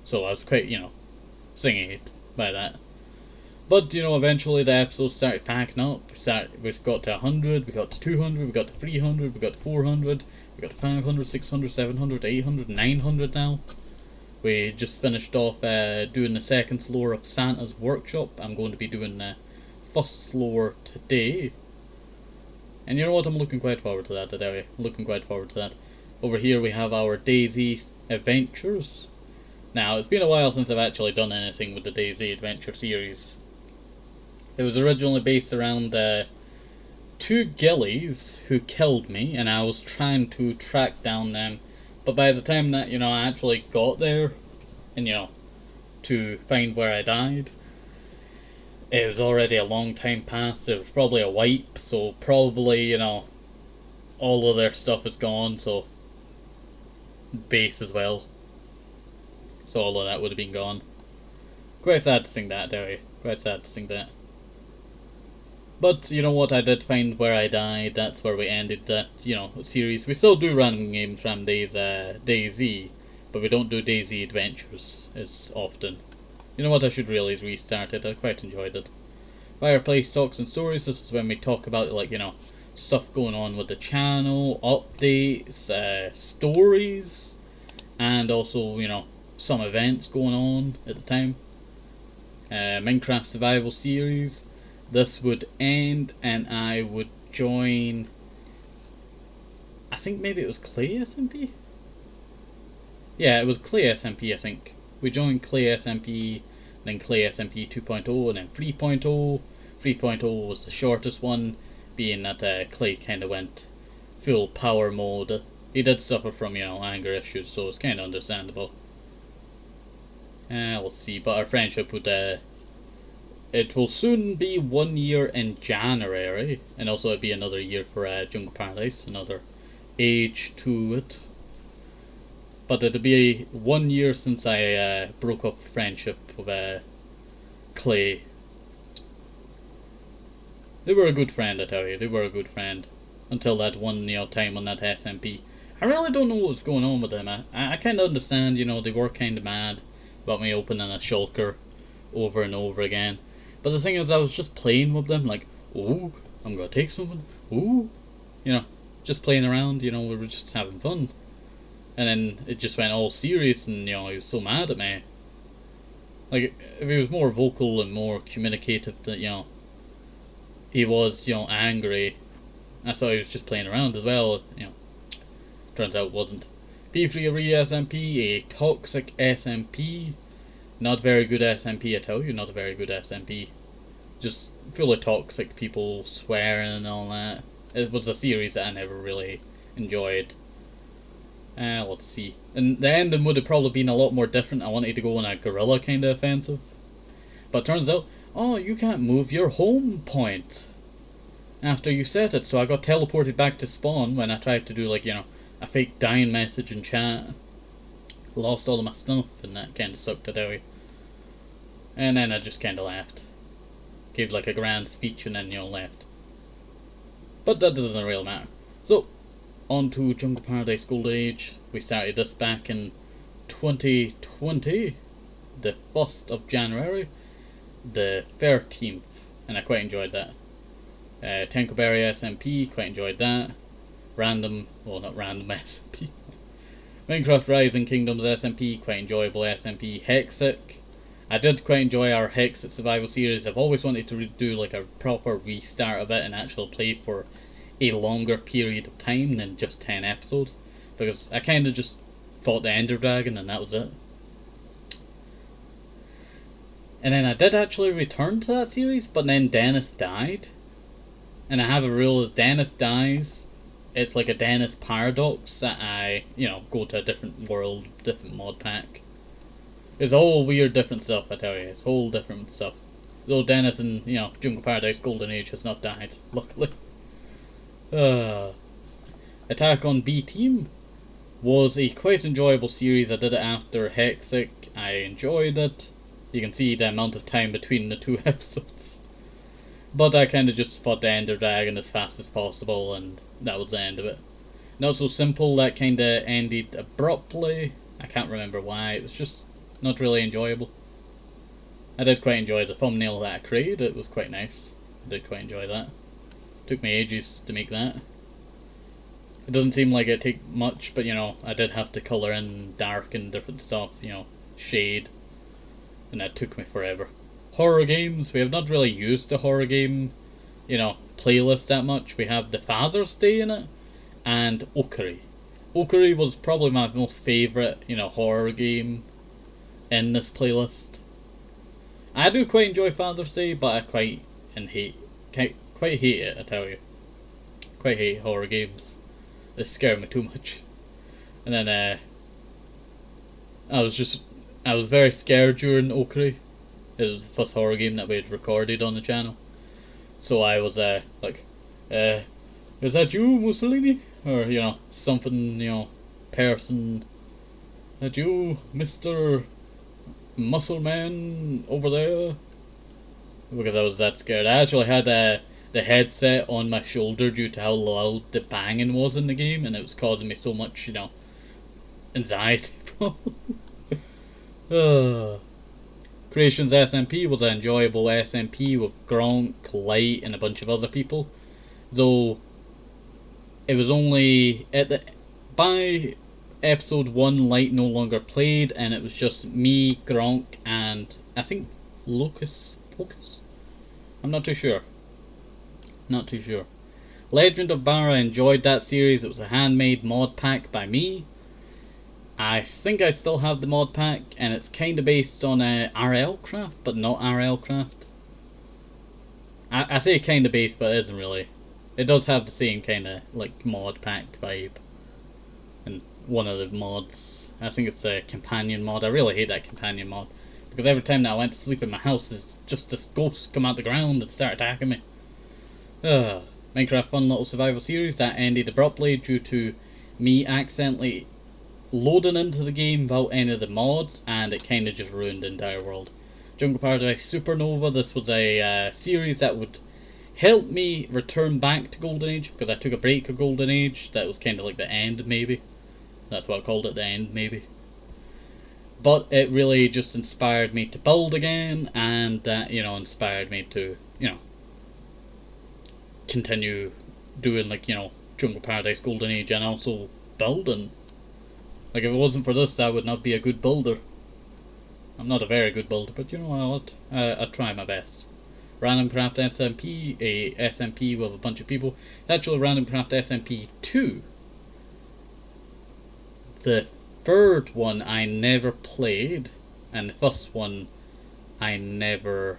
So I was quite, you know, singing it by that. But, you know, eventually the episodes started packing up. We got to 100, we got to 200, we got to 300, we got to 400, we got to 500, 600, 700, 800, 900 now. We just finished off doing the second floor of Santa's workshop. I'm going to be doing the first floor today. And you know what, I'm looking quite forward to that, I tell you. Looking quite forward to that. Over here we have our Daisy Adventures. Now, it's been a while since I've actually done anything with the Daisy Adventure series. It was originally based around 2 ghillies who killed me, and I was trying to track down them. But by the time that, you know, I actually got there, and, you know, to find where I died, it was already a long time past. It was probably a wipe, so probably, you know, all of their stuff is gone, so base as well. So all of that would have been gone. Quite sad to sing that, tell you. Quite sad to sing that. But, you know what, I did find where I died. That's where we ended that, you know, series. We still do random games from DayZ, but we don't do DayZ Adventures as often. You know what, I should really restart it. I quite enjoyed it. Fireplace Talks and Stories. This is when we talk about, like, you know, stuff going on with the channel, updates, stories, and also, you know, some events going on at the time. Minecraft Survival Series. This would end and I would join, I think maybe it was Clay SMP? Yeah, it was Clay SMP, I think. We joined Clay SMP, then Clay SMP 2.0, and then 3.0. 3.0 was the shortest one, being that Clay kind of went full power mode. He did suffer from, you know, anger issues, so it's kind of understandable. We'll see, but our friendship would, it will soon be 1 year in January, and also it'll be another year for Jungle Paradise, another age to it. But it'll be 1 year since I broke up friendship with Clay. They were a good friend, I tell you. They were a good friend until that one, you know, time on that SMP. I really don't know what was going on with them. I kind of understand, you know, they were kind of mad about me opening a shulker over and over again. But the thing is, I was just playing with them, like, oh, I'm gonna take something, oh, you know, just playing around, you know, we were just having fun. And then it just went all serious, and, you know, he was so mad at me. Like, if he was more vocal and more communicative, that, you know, he was, you know, angry. I thought he was just playing around as well, you know. Turns out it wasn't. P3 SMP, a toxic SMP. Not very good SMP, I tell you, not a very good SMP. Just full of toxic people swearing and all that. It was a series that I never really enjoyed. Let's see. And the ending would have probably been a lot more different. I wanted to go on a guerrilla kind of offensive. But turns out, oh, you can't move your home point after you set it. So I got teleported back to spawn when I tried to do, like, you know, a fake dying message in chat. Lost all of my stuff, and that kind of sucked, I tell you. And then I just kind of left. Gave like a grand speech and then, you know, left. But that doesn't really matter. So, on to Jungle Paradise Gold Age. We started this back in 2020, the 1st of January, the 13th, and I quite enjoyed that. TenkoBerry SMP, quite enjoyed that. Random, well, not random SMP. Minecraft Rising Kingdoms SMP, quite enjoyable SMP. Hexic, I did quite enjoy our Hexic Survival series. I've always wanted to do like a proper restart of it and actually play for a longer period of time than just 10 episodes, because I kind of just fought the Ender Dragon and that was it. And then I did actually return to that series, but then Dennis died. And I have a rule: as Dennis dies, it's like a Dennis paradox that I, go to a different world, different mod pack. It's all weird different stuff, I tell you. It's whole different stuff. Though Dennis in, Jungle Paradise Golden Age has not died, luckily. Attack on B Team was a quite enjoyable series. I did it after Hexic. I enjoyed it. You can see the amount of time between the two episodes. But I kind of just fought the Ender Dragon as fast as possible, and that was the end of it. Not So Simple, that kind of ended abruptly. I can't remember why. It was just not really enjoyable. I did quite enjoy the thumbnail that I created. It was quite nice. I did quite enjoy that. Took me ages to make that. It doesn't seem like it took much, but I did have to colour in dark and different stuff, shade. And that took me forever. Horror games, we have not really used the horror game, playlist that much. We have the Father's Day in it, and Okari. Okari was probably my most favourite, horror game in this playlist. I do quite enjoy Father's Day, but I quite hate it, I tell you. Quite hate horror games. They scare me too much. And then I was very scared during Okari. It was the first horror game that we had recorded on the channel. So I was like, is that you, Mussolini? Or, something, person. Is that you, Mr. Muscle Man over there? Because I was that scared. I actually had the headset on my shoulder due to how loud the banging was in the game, and it was causing me so much, anxiety. Creations SMP was an enjoyable SMP with Gronk, Light, and a bunch of other people. Though it was only by episode 1, Light no longer played, and it was just me, Gronk, and I think Locus Pocus? I'm not too sure. Not too sure. Legend of Bara, enjoyed that series. It was a handmade mod pack by me. I think I still have the mod pack, and it's kind of based on RL Craft, but not RL Craft. I say kind of based, but it isn't really. It does have the same kind of like mod pack vibe. And one of the mods, I think it's a companion mod. I really hate that companion mod, because every time that I went to sleep in my house, it's just this ghost come out the ground and start attacking me. Minecraft Fun Little Survival Series, that ended abruptly due to me accidentally loading into the game without any of the mods, and it kind of just ruined the entire world. Jungle Paradise Supernova, this was a series that would help me return back to Golden Age, because I took a break of Golden Age. That was kind of like the end, maybe. That's what I called it, the end, maybe. But it really just inspired me to build again, and that, inspired me to, continue doing, like, Jungle Paradise Golden Age, and also building. Like, if it wasn't for this, I would not be a good builder. I'm not a very good builder, but you know what? I'll try my best. Random Craft SMP, a SMP with a bunch of people. It's actually Random Craft SMP 2. The third one I never played, and the first one I never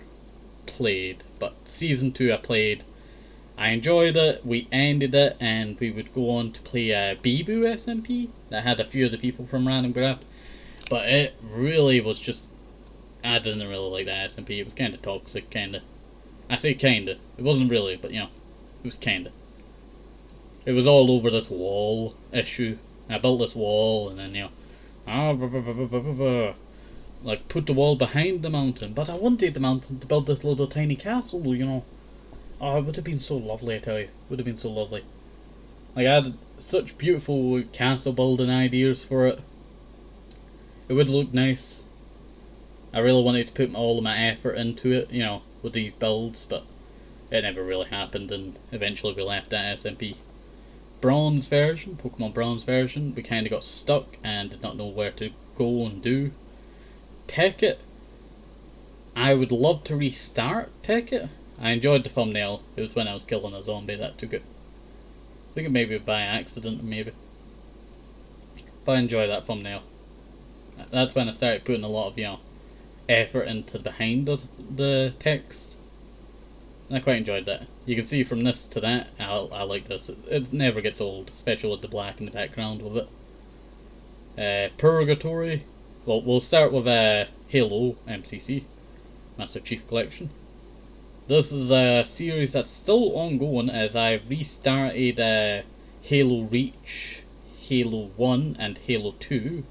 played. But Season 2 I played. I enjoyed it, we ended it, and we would go on to play BBWC SMP that had a few of the people from Random Craft, but it really was just, I didn't really like that SMP. It was kind of toxic, kind of. I say kind of, it wasn't really, but it was kind of. It was all over this wall issue. I built this wall, and then like put the wall behind the mountain, but I wanted the mountain to build this little tiny castle, Oh, it would have been so lovely, I tell you. It would have been so lovely. Like, I had such beautiful castle building ideas for it. It would look nice. I really wanted to put all of my effort into it, with these builds, but it never really happened, and eventually we left that SMP. Bronze version, Pokemon Bronze version, we kind of got stuck and did not know where to go and do. Tekkit, I would love to restart Tekkit. I enjoyed the thumbnail. It was when I was killing a zombie that took it. think it may be by accident, maybe. But I enjoy that thumbnail. That's when I started putting a lot of, effort into behind the text. And I quite enjoyed that. You can see from this to that, I like this. It never gets old, especially with the black in the background with it. Purgatory. Well, we'll start with Halo MCC, Master Chief Collection. This is a series that's still ongoing as I've restarted Halo Reach, Halo 1 and Halo 2.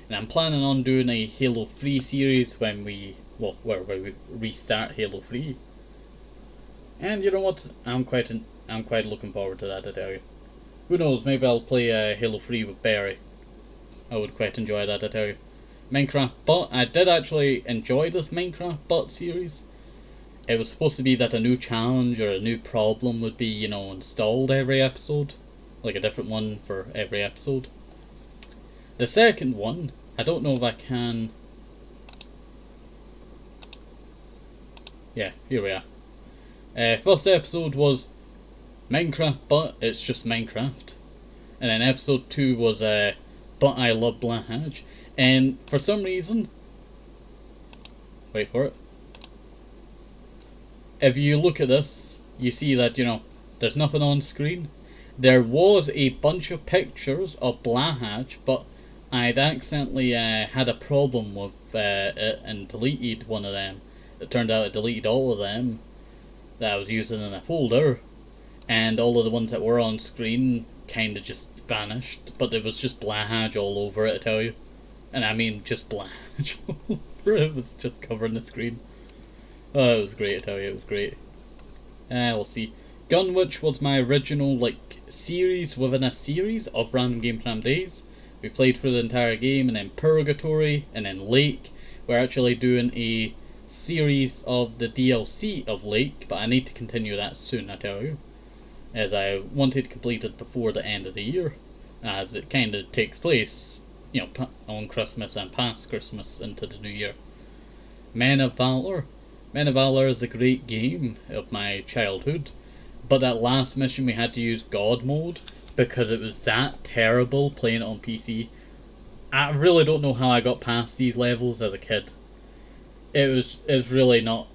And I'm planning on doing a Halo 3 series where we restart Halo 3. And you know what? I'm quite looking forward to that, I tell you. Who knows, maybe I'll play Halo 3 with Barry. I would quite enjoy that, I tell you. Minecraft Bot. I did actually enjoy this Minecraft Bot series. It was supposed to be that a new challenge or a new problem would be, installed every episode. Like a different one for every episode. The second one, I don't know if I can... Yeah, here we are. First episode was Minecraft, but it's just Minecraft. And then episode 2 was But I Love Blahage. And for some reason... Wait for it. If you look at this, you see that, there's nothing on screen. There was a bunch of pictures of Blahage, but I'd accidentally had a problem with it and deleted one of them. It turned out I deleted all of them that I was using in a folder, and all of the ones that were on screen kind of just vanished, but there was just Blahage all over it, I tell you. And I mean just Blahage all over it. It was just covering the screen. Oh, it was great, I tell you, it was great. We'll see. Gunwitch was my original, series within a series of Random Game Cram Days. We played through the entire game, and then Purgatory, and then Lake. We're actually doing a series of the DLC of Lake, but I need to continue that soon, I tell you. As I wanted to complete it before the end of the year, as it kind of takes place, on Christmas and past Christmas into the new year. Men of Valor. Men of Valor is a great game of my childhood, but that last mission we had to use God mode because it was that terrible playing it on PC. I really don't know how I got past these levels as a kid. It's really not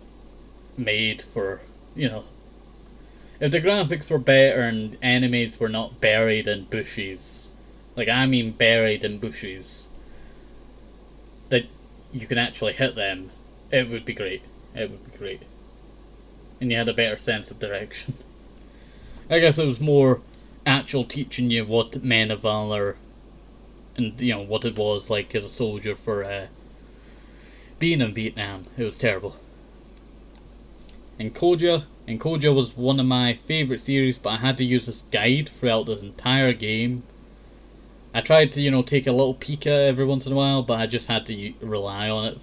made for, if the graphics were better and enemies were not buried in bushes, buried in bushes, that you can actually hit them, it would be great. It would be great. And you had a better sense of direction. I guess it was more actual teaching you what Men of Valor and, what it was like as a soldier for being in Vietnam. It was terrible. And Koja was one of my favourite series, but I had to use this guide throughout this entire game. I tried to, take a little peek at it every once in a while, but I just had to rely on it.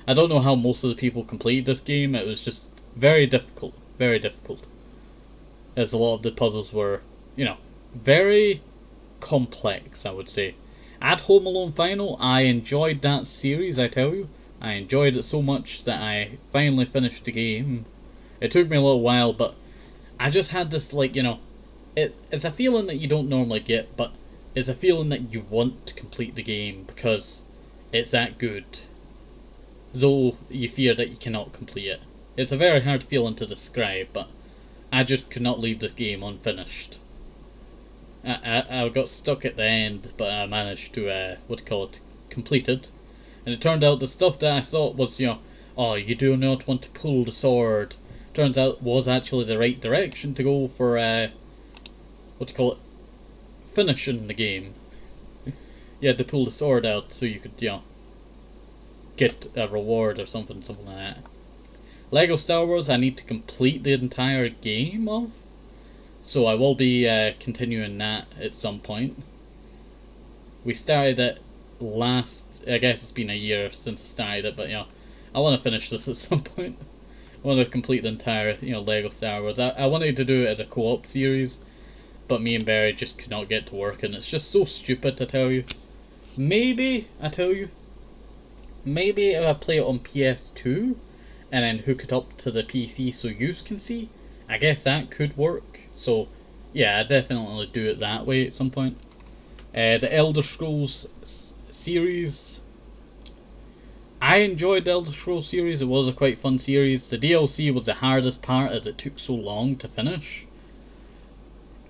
I don't know how most of the people completed this game. It was just very difficult. Very difficult. As a lot of the puzzles were, very complex, I would say. At Home Alone Final, I enjoyed that series, I tell you. I enjoyed it so much that I finally finished the game. It took me a little while, but I just had this, it's a feeling that you don't normally get, but it's a feeling that you want to complete the game because it's that good. Though you fear that you cannot complete it. It's a very hard feeling to describe, but I just could not leave this game unfinished. I got stuck at the end, but I managed to, complete it. And it turned out the stuff that I thought was, oh, you do not want to pull the sword, turns out was actually the right direction to go for, finishing the game. You had to pull the sword out so you could, get a reward or something like that. Lego Star Wars I need to complete the entire game of, so I will be continuing that at some point. We started it I guess it's been a year since I started it, but I want to finish this at some point. I want to complete the entire Lego Star Wars. I wanted to do it as a co-op series, but me and Barry just could not get to work, and it's just so stupid to tell you. Maybe if I play it on PS2 and then hook it up to the PC so you can see, I guess that could work. So yeah, I definitely do it that way at some point. The Elder Scrolls series, I enjoyed the Elder Scrolls series. It was a quite fun series. The DLC was the hardest part as it took so long to finish.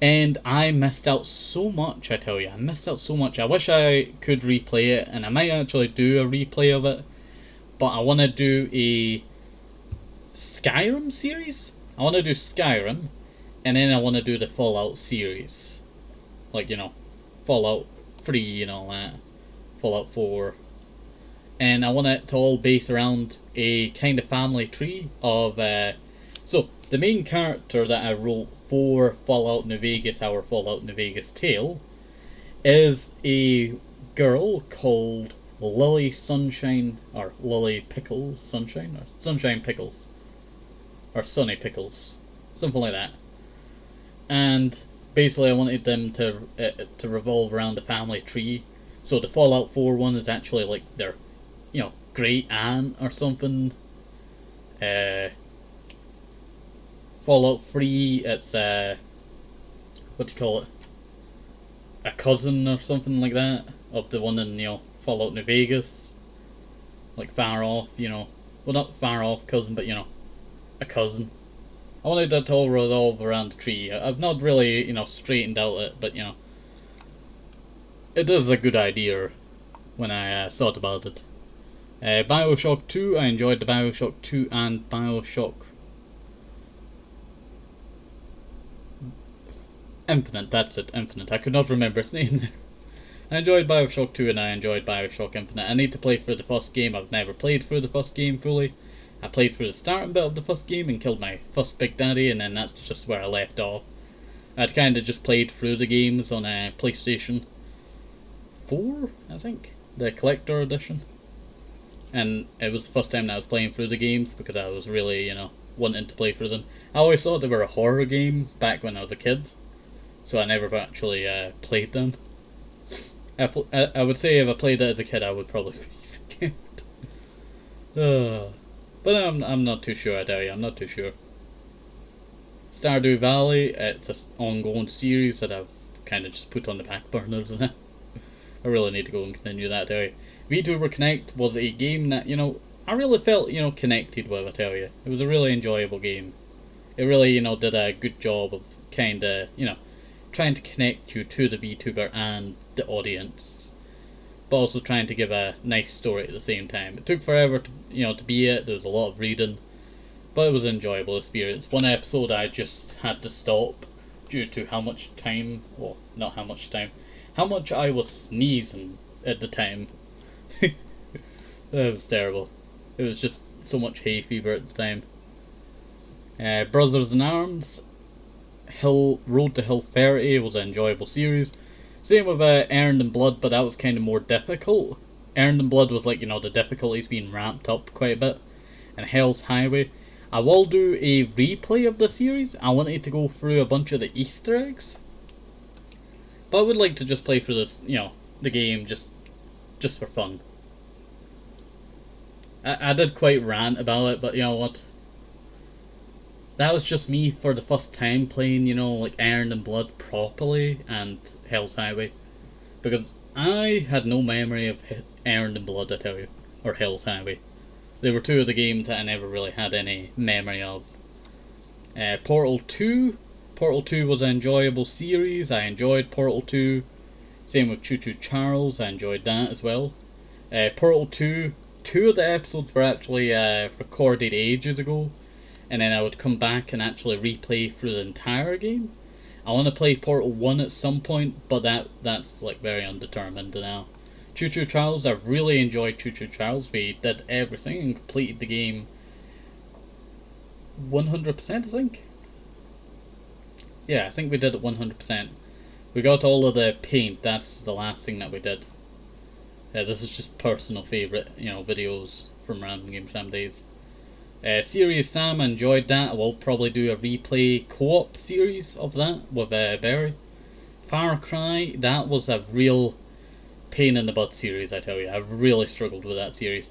And I missed out so much, I tell you. I missed out so much. I wish I could replay it, and I might actually do a replay of it. But I want to do a Skyrim series. I want to do Skyrim, and then I want to do the Fallout series. Like, Fallout 3 and all that. Fallout 4. And I want it to all base around a kind of family tree of... so, the main character that I wrote for Fallout New Vegas, our Fallout New Vegas tale, is a girl called Lily Sunshine, or Lily Pickles Sunshine, or Sunshine Pickles, or Sunny Pickles, something like that. And basically I wanted them to revolve around the family tree. So the Fallout 4 one is actually like their, great aunt or something. Fallout 3, it's what do you call it? A cousin or something like that of the one in Fallout New Vegas, like far off, well, not far off cousin, but a cousin. I wanted that to all revolve around the tree. I've not really straightened out it, but it is a good idea when I thought about it. Bioshock 2, I enjoyed the Bioshock 2 and Bioshock Infinite, that's it, Infinite. I could not remember its name there. I enjoyed Bioshock 2 and I enjoyed Bioshock Infinite. I need to play through the first game. I've never played through the first game fully. I played through the starting bit of the first game and killed my first Big Daddy, and then that's just where I left off. I'd kind of just played through the games on a PlayStation 4, I think, the collector edition. And it was the first time that I was playing through the games because I was really, wanting to play through them. I always thought they were a horror game back when I was a kid, so I never actually played them. I would say if I played it as a kid, I would probably be scared. But I'm not too sure, I tell you, I'm not too sure. Stardew Valley, it's an ongoing series that I've kind of just put on the back burners. I really need to go and continue that, I tell you. VTuber Connect was a game that, I really felt, connected with, I tell you. It was a really enjoyable game. It really, did a good job of kind of, trying to connect you to the VTuber and the audience, but also trying to give a nice story at the same time. It took forever to be it. There was a lot of reading, but it was an enjoyable experience. One episode I just had to stop due to how much time, well, not how much time, how much I was sneezing at the time. It was terrible. It was just so much hay fever at the time. Brothers in Arms, Road to Hill 30 was an enjoyable series. Same with Earned in Blood, but that was kind of more difficult. Earned in Blood was like, the difficulties being ramped up quite a bit. And Hell's Highway, I will do a replay of the series. I wanted to go through a bunch of the Easter eggs, but I would like to just play through this, the game just for fun. I did quite rant about it, but you know what? That was just me for the first time playing, like Earned in Blood properly and Hell's Highway. Because I had no memory of Earned in Blood, I tell you, or Hell's Highway. They were two of the games that I never really had any memory of. Portal 2. Portal 2 was an enjoyable series. I enjoyed Portal 2. Same with Choo Choo Charles, I enjoyed that as well. Portal 2, two of the episodes were actually recorded ages ago, and then I would come back and actually replay through the entire game. I want to play Portal 1 at some point, but that's like very undetermined now. Choo Choo Charles, I really enjoyed Choo Choo Charles. We did everything and completed the game 100%, I think. Yeah, I think we did it 100%. We got all of the paint, that's the last thing that we did. This is just personal favourite, videos from Random Game Jam days. Serious Sam, I enjoyed that. I will probably do a replay co-op series of that with Berry. Far Cry, that was a real pain in the butt series, I tell you. I really struggled with that series.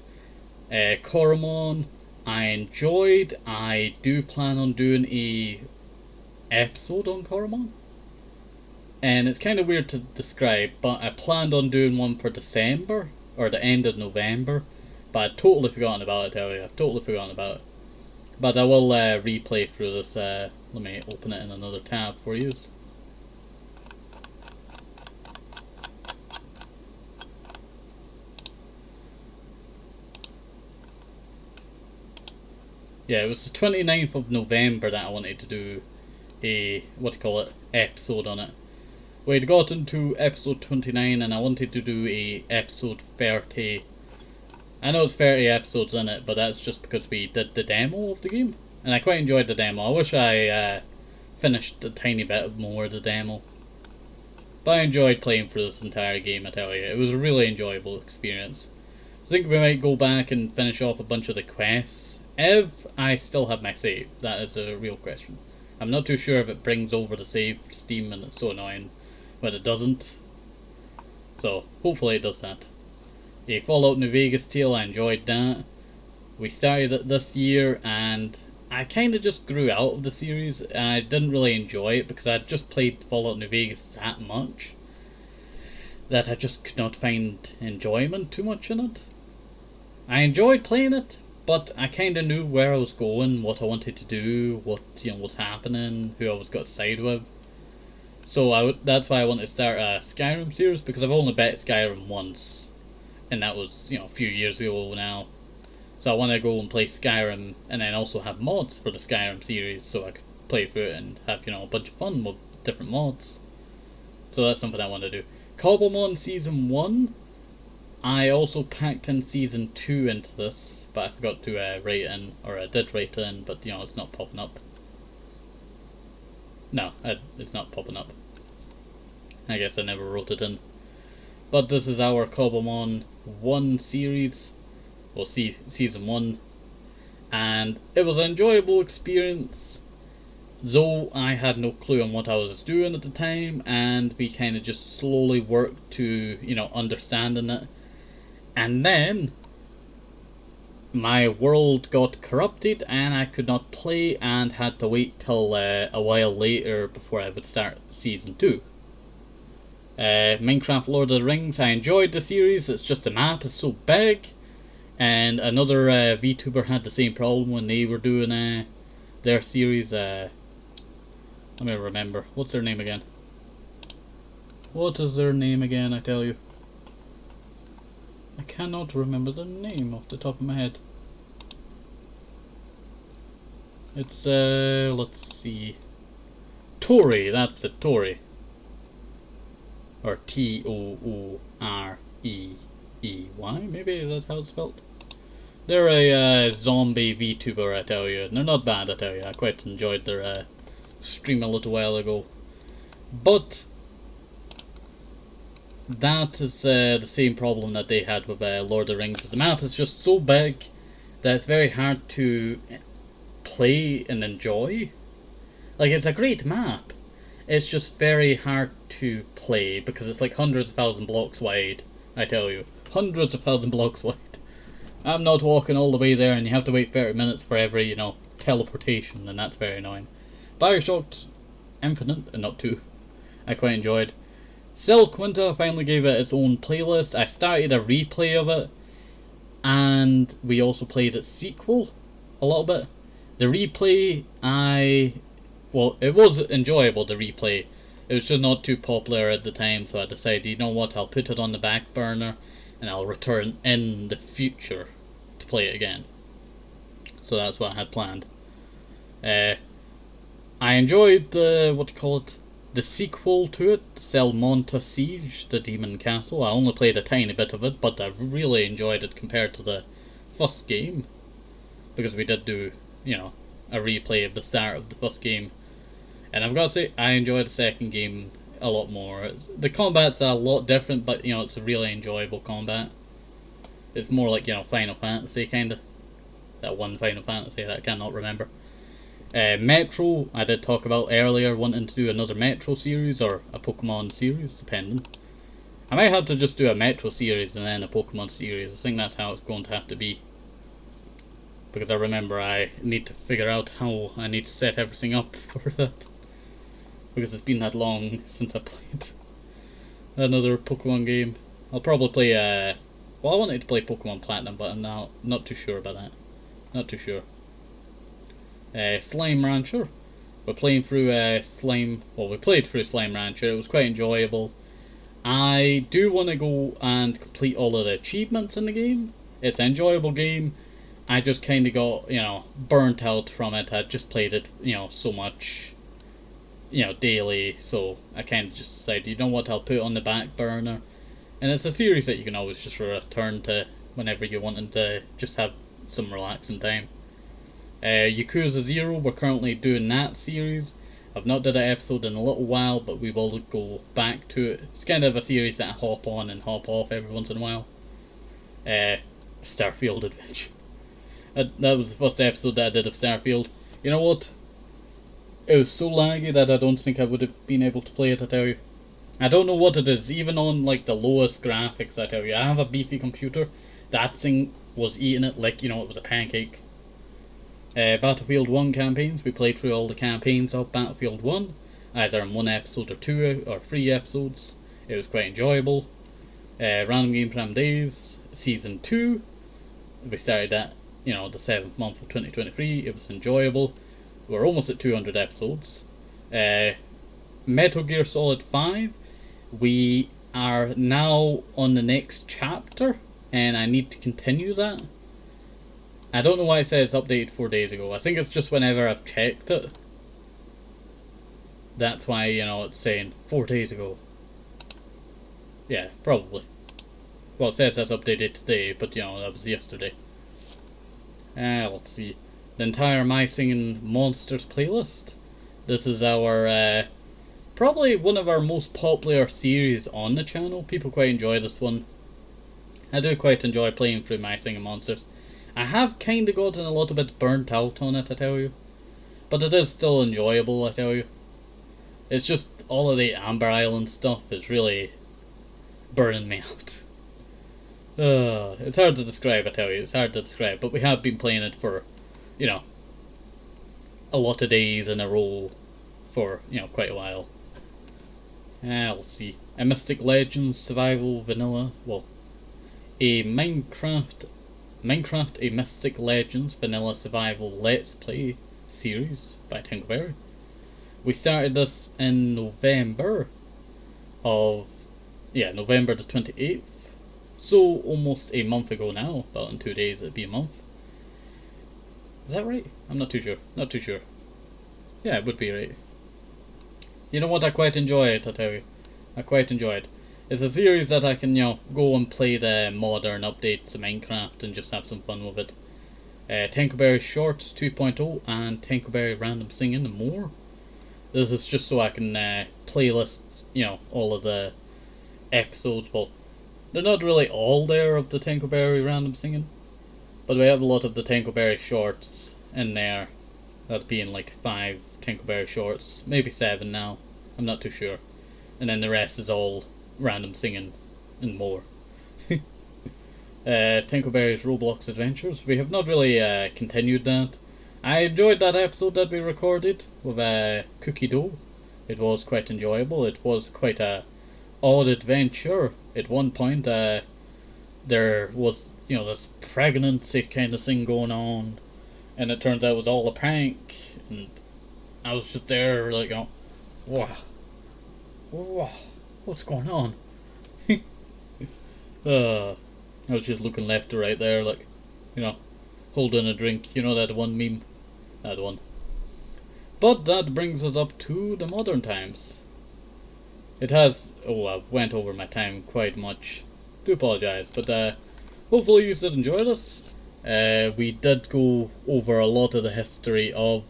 Coromon, I enjoyed. I do plan on doing a episode on Coromon. and it's kind of weird to describe, but I planned on doing one for December, or the end of November, but I'd totally forgotten about it, I tell you. I've totally forgotten about it. But I will replay through this. Let me open it in another tab for you. Yeah, it was the 29th of November that I wanted to do a, episode on it. We'd gotten to episode 29 and I wanted to do a episode 30. I know it's 30 episodes in it, but that's just because we did the demo of the game. And I quite enjoyed the demo. I wish I finished a tiny bit more of the demo. But I enjoyed playing through this entire game, I tell you. It was a really enjoyable experience. I think we might go back and finish off a bunch of the quests. If I still have my save, that is a real question. I'm not too sure if it brings over the save for Steam, and it's so annoying when it doesn't. So, hopefully it does that. A Fallout New Vegas tale, I enjoyed that. We started it this year, and I kind of just grew out of the series. I didn't really enjoy it because I'd just played Fallout New Vegas that much that I just could not find enjoyment too much in it. I enjoyed playing it, but I kind of knew where I was going, what I wanted to do, what was happening, who I was got to side with. So that's why I wanted to start a Skyrim series, because I've only bet Skyrim once, and that was a few years ago now. So I want to go and play Skyrim, and then also have mods for the Skyrim series, so I could play through it and have a bunch of fun with different mods. So that's something I want to do. Cobblemon Season 1. I also packed in Season 2 into this, but I forgot to write in, or I did write in, but it's not popping up. No, it's not popping up. I guess I never wrote it in. But this is our Cobblemon 1 series, or Season 1, and it was an enjoyable experience, though I had no clue on what I was doing at the time, and we kind of just slowly worked to, understanding it. And then my world got corrupted and I could not play, and had to wait till a while later before I would start Season 2. Minecraft Lord of the Rings, I enjoyed the series, it's just the map is so big, and another VTuber had the same problem when they were doing their series. Let me remember, what's their name again? What is their name again, I tell you? I cannot remember the name off the top of my head. It's, let's see. Tori, that's it, Tori. Or Tooreyey, maybe that's how it's spelled. They're a zombie VTuber, I tell you, and they're not bad, I tell you. I quite enjoyed their stream a little while ago. But that is the same problem that they had with Lord of the Rings. The map is just so big that it's very hard to play and enjoy. Like, it's a great map, it's just very hard to play because it's like hundreds of thousand blocks wide, I tell you. Hundreds of thousand blocks wide. I'm not walking all the way there, and you have to wait 30 minutes for every, teleportation, and that's very annoying. Bioshock Infinite, and not 2, I quite enjoyed. Silk Winter finally gave it its own playlist. I started a replay of it, and we also played its sequel a little bit. The replay, it was enjoyable, the replay. It was just not too popular at the time, so I decided, you know what, I'll put it on the back burner, and I'll return in the future to play it again. So that's what I had planned. I enjoyed the sequel to it, Selmonta Siege, the Demon Castle. I only played a tiny bit of it, but I really enjoyed it compared to the first game, because we did do, a replay of the start of the first game. And I've got to say, I enjoyed the second game a lot more. The combat's a lot different, but it's a really enjoyable combat. It's more like Final Fantasy kinda. That one Final Fantasy that I cannot remember. Metro, I did talk about earlier, wanting to do another Metro series or a Pokemon series, depending. I might have to just do a Metro series and then a Pokemon series. I think that's how it's going to have to be, because I remember I need to figure out how I need to set everything up for that. because it's been that long since I played another Pokemon game. I'll probably play well, I wanted to play Pokemon Platinum, but I'm now not too sure about that. Not too sure. Slime Rancher. We're playing through Slime. Well, we played through Slime Rancher. It was quite enjoyable. I do want to go and complete all of the achievements in the game. It's an enjoyable game. I just kind of got, burnt out from it. I just played it, so much, daily. So I kind of just decided, you know what, I'll put it on the back burner. And it's a series that you can always just return to whenever you want to just have some relaxing time. Yakuza 0, we're currently doing that series. I've not did an episode in a little while, but we will go back to it. It's kind of a series that I hop on and hop off every once in a while. Starfield Adventure. That was the first episode that I did of Starfield. You know what? It was so laggy that I don't think I would have been able to play it, I tell you. I don't know what it is, even on like the lowest graphics, I tell you. I have a beefy computer. That thing was eating it like, it was a pancake. Battlefield 1 campaigns, we played through all the campaigns of Battlefield 1, either in one episode or 2 or 3 episodes. It was quite enjoyable. Random Game Prime Days, Season 2, we started at, the 7th month of 2023, it was enjoyable. We're almost at 200 episodes. Metal Gear Solid 5, we are now on the next chapter, and I need to continue that. I don't know why it says updated 4 days ago. I think it's just whenever I've checked it. That's why, it's saying 4 days ago. Yeah, probably. Well, it says that's updated today, but, that was yesterday. Let's see. The entire My Singing Monsters playlist. This is our, probably one of our most popular series on the channel. People quite enjoy this one. I do quite enjoy playing through My Singing Monsters. I have kind of gotten a little bit burnt out on it, I tell you. But it is still enjoyable, I tell you. It's just all of the Amber Island stuff is really burning me out. It's hard to describe, I tell you. It's hard to describe. But we have been playing it for, a lot of days in a row for, quite a while. Let's see. A Mystic Legends Survival Vanilla. Well, a Minecraft A Mystic Legends Vanilla Survival Let's Play series by TenkoBerry. We started this in November the 28th. So almost a month ago now. About in 2 days it'd be a month. Is that right? I'm not too sure. Not too sure. Yeah, it would be right. You know what? I quite enjoy it, I tell you. I quite enjoy it. It's a series that I can, go and play the modern updates of Minecraft and just have some fun with it. TenkoBerry Shorts 2.0 and TenkoBerry Random Singing and more. This is just so I can playlist, all of the episodes. Well, they're not really all there of the TenkoBerry Random Singing, but we have a lot of the TenkoBerry Shorts in there. That being like 5 TenkoBerry Shorts, maybe 7 now. I'm not too sure. And then the rest is all Random Singing and more. TenkoBerry's Roblox Adventures. We have not really continued that. I enjoyed that episode that we recorded with Cookie Dough. It was quite enjoyable. It was quite a odd adventure. At one point, there was this pregnancy kind of thing going on, and it turns out it was all a prank. And I was just there like, wow, what's going on? I was just looking left to right there, like, holding a drink. That one meme? That one. But that brings us up to the modern times. It has... Oh, I went over my time quite much. Do apologise, but hopefully you did enjoy this. We did go over a lot of the history of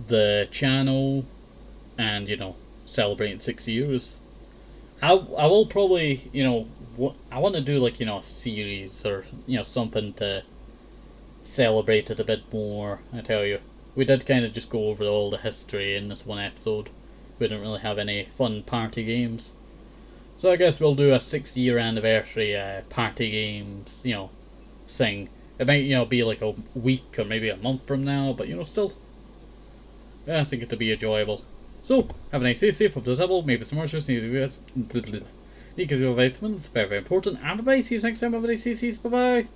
the channel and, celebrating 6 years. I will probably, I want to do like, a series or, something to celebrate it a bit more, I tell you. We did kind of just go over all the history in this one episode. We didn't really have any fun party games. So I guess we'll do a 6-year anniversary party games, thing. It might, be like a week or maybe a month from now, but, still. Yeah, I think it'll be enjoyable. So, have a nice day, safe, up to double, maybe some more just need to get your vitamins, very, very important. And bye, see you next time, have a nice day, bye bye.